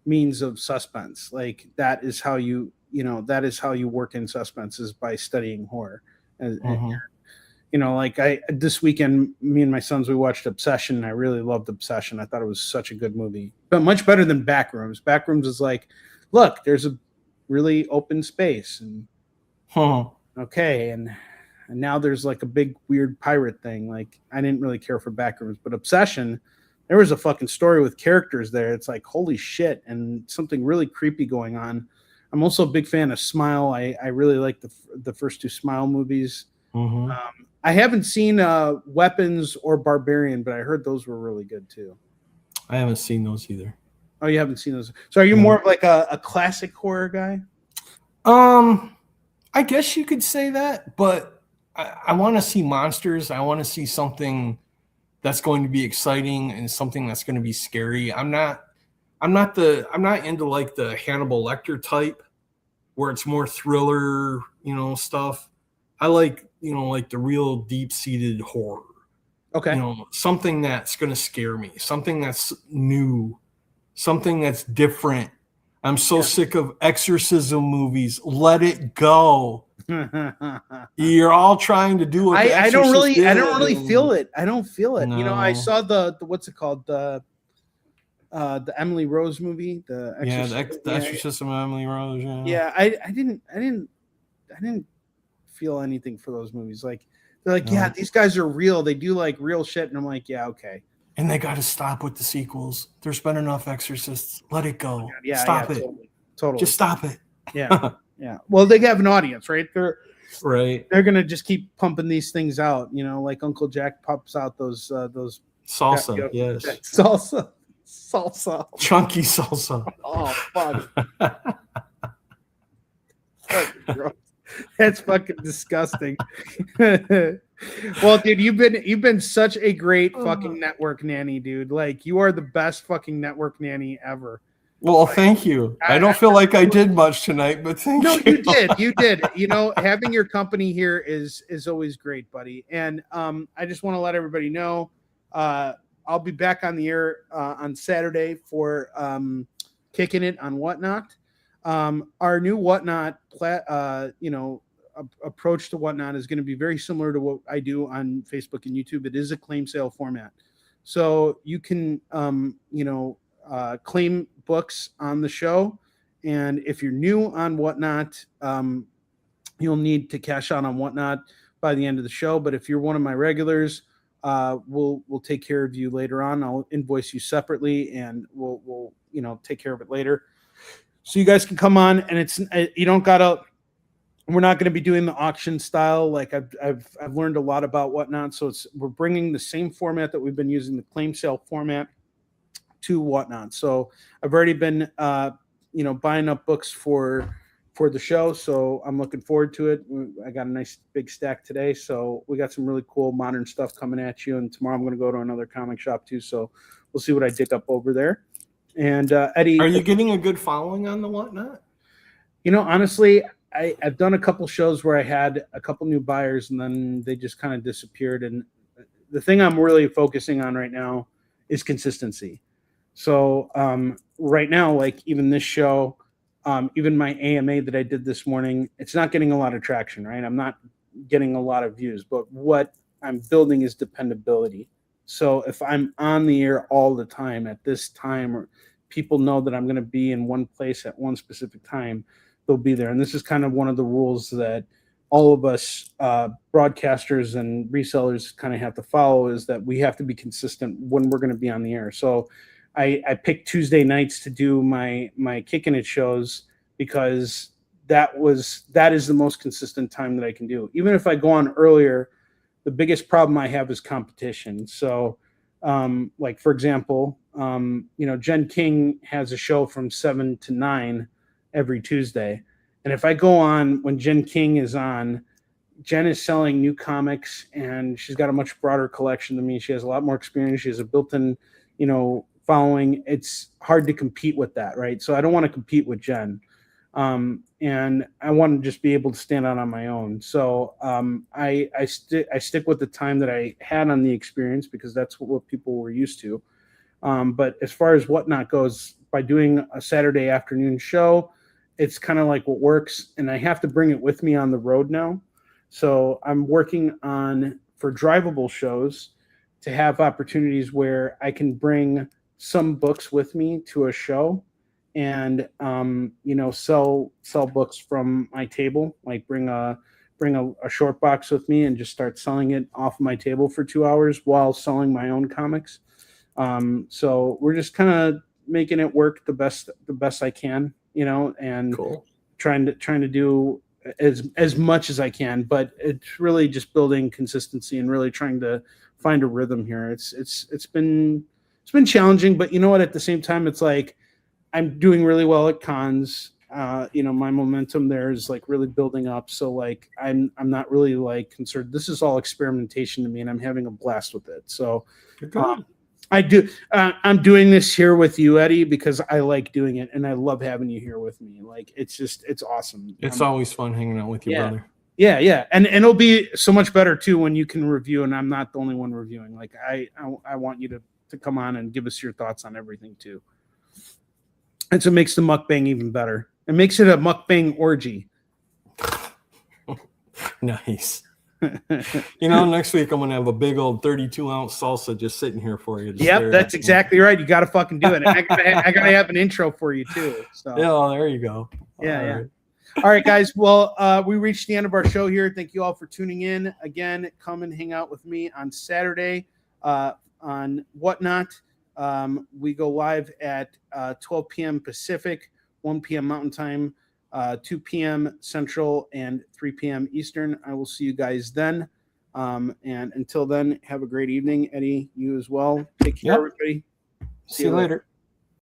means of suspense. Like that is how you work in suspense, is by studying horror. This weekend, me and my sons, we watched Obsession, and I really loved Obsession. I thought it was such a good movie, but much better than Backrooms. Backrooms is like, look, there's a really open space, and okay, and now there's like a big weird pirate thing. Like, I didn't really care for Backrooms, but Obsession, there was a fucking story with characters there. It's like, holy shit, and something really creepy going on. I'm also a big fan of Smile. I really like the first two Smile movies. I haven't seen Weapons or Barbarian, but I heard those were really good too. I haven't seen those either. Oh, you haven't seen those? So are you more of like a classic horror guy? I guess you could say that, but I want to see monsters. I want to see something that's going to be exciting and something that's going to be scary. I'm not into like the Hannibal Lecter type where it's more thriller, stuff. I like, like the real deep-seated horror. Okay. Something that's going to scare me, something that's new, something that's different. I'm so sick of exorcism movies. Let it go. You're all trying to do what The I don't Exorcist really did, feel it. I don't feel it. You know, I No. saw the what's it called, the Emily Rose movie, the Yeah, Exorcist. the Exorcism of Emily Rose. Yeah, I didn't feel anything for those movies. Like they're like, No. yeah, these guys are real. They do like real shit, and I'm like, yeah, okay. And they got to stop with the sequels. There's been enough Exorcists. Let it go. Yeah, Stop it. Totally. Just stop it. Yeah, yeah. Well, they have an audience, right? They're gonna just keep pumping these things out. You know, like Uncle Jack pumps out those Salsa, yes. Salsa. Chunky salsa. Oh fuck. Fucking gross. That's fucking disgusting. Well, dude, you've been such a great fucking network nanny, dude. Like you are the best fucking network nanny ever. Well, thank you. I don't feel like I did much tonight, but thank you. No, you did. You know, having your company here is always great, buddy. And I just want to let everybody know I'll be back on the air on Saturday for Kicking It on Whatnot. Our new Whatnot approach to Whatnot is going to be very similar to what I do on Facebook and YouTube. It is a claim sale format. So you can claim books on the show, and if you're new on Whatnot, you'll need to cash out on Whatnot by the end of the show. But if you're one of my regulars, we'll take care of you later on. I'll invoice you separately, and we'll take care of it later. So you guys can come on, and you don't gotta. We're not going to be doing the auction style. Like I've learned a lot about Whatnot, so we're bringing the same format that we've been using, the claim sale format, to Whatnot. So I've already been buying up books for the show, so I'm looking forward to it. I got a nice big stack today, so we got some really cool modern stuff coming at you. And tomorrow I'm going to go to another comic shop too, so we'll see what I dig up over there. And Eddie, are you getting a good following on the Whatnot? You know, honestly, I've done a couple shows where I had a couple new buyers, and then they just kind of disappeared. And the thing I'm really focusing on right now is consistency. So right now, like even this show, even my AMA that I did this morning, it's not getting a lot of traction, right? I'm not getting a lot of views, but what I'm building is dependability. So if I'm on the air all the time at this time, or people know that I'm going to be in one place at one specific time, they'll be there. And this is kind of one of the rules that all of us broadcasters and resellers kind of have to follow, is that we have to be consistent when we're going to be on the air. So I picked Tuesday nights to do my Kicking It shows, because that is the most consistent time that I can do. Even if I go on earlier, the biggest problem I have is competition. So like for example, Jen King has a show from 7 to 9 every Tuesday. And if I go on when Jen King is on, Jen is selling new comics, and she's got a much broader collection than me. She has a lot more experience. She has a built-in, following. It's hard to compete with that, right? So I don't want to compete with Jen. And I want to just be able to stand out on my own. So I stick with the time that I had on the experience, because that's what people were used to. But as far as Whatnot goes, by doing a Saturday afternoon show, it's kind of like what works, and I have to bring it with me on the road now. So I'm working on, for drivable shows, to have opportunities where I can bring some books with me to a show, and sell books from my table. Like bring a short box with me and just start selling it off my table for 2 hours while selling my own comics. So we're just kind of making it work the best I can, and cool. trying to do as much as I can, but it's really just building consistency and really trying to find a rhythm here. It's been challenging, but you know what, at the same time, it's like I'm doing really well at cons. My momentum there is like really building up. So like I'm not really like concerned. This is all experimentation to me, and I'm having a blast with it. So I do. I'm doing this here with you, Eddie, because I like doing it, and I love having you here with me. Like it's awesome. It's always fun hanging out with you, brother. Yeah, and it'll be so much better too when you can review, and I'm not the only one reviewing. Like I want you to come on and give us your thoughts on everything too. And so it makes the mukbang even better. It makes it a mukbang orgy. Nice. You know, next week I'm gonna have a big old 32-ounce salsa just sitting here for you. Yep, that's exactly right. You got to fucking do it. And I gotta have an intro for you too. So yeah, there you go. Yeah, All yeah. right. All right, guys. Well, we reached the end of our show here. Thank you all for tuning in. Again, come and hang out with me on Saturday on Whatnot. We go live at 12 p.m. Pacific, 1 p.m. Mountain Time, 2 p.m. Central, and 3 p.m. Eastern. I will see you guys then. And until then, have a great evening. Eddie, you as well. Take care, everybody. See you later.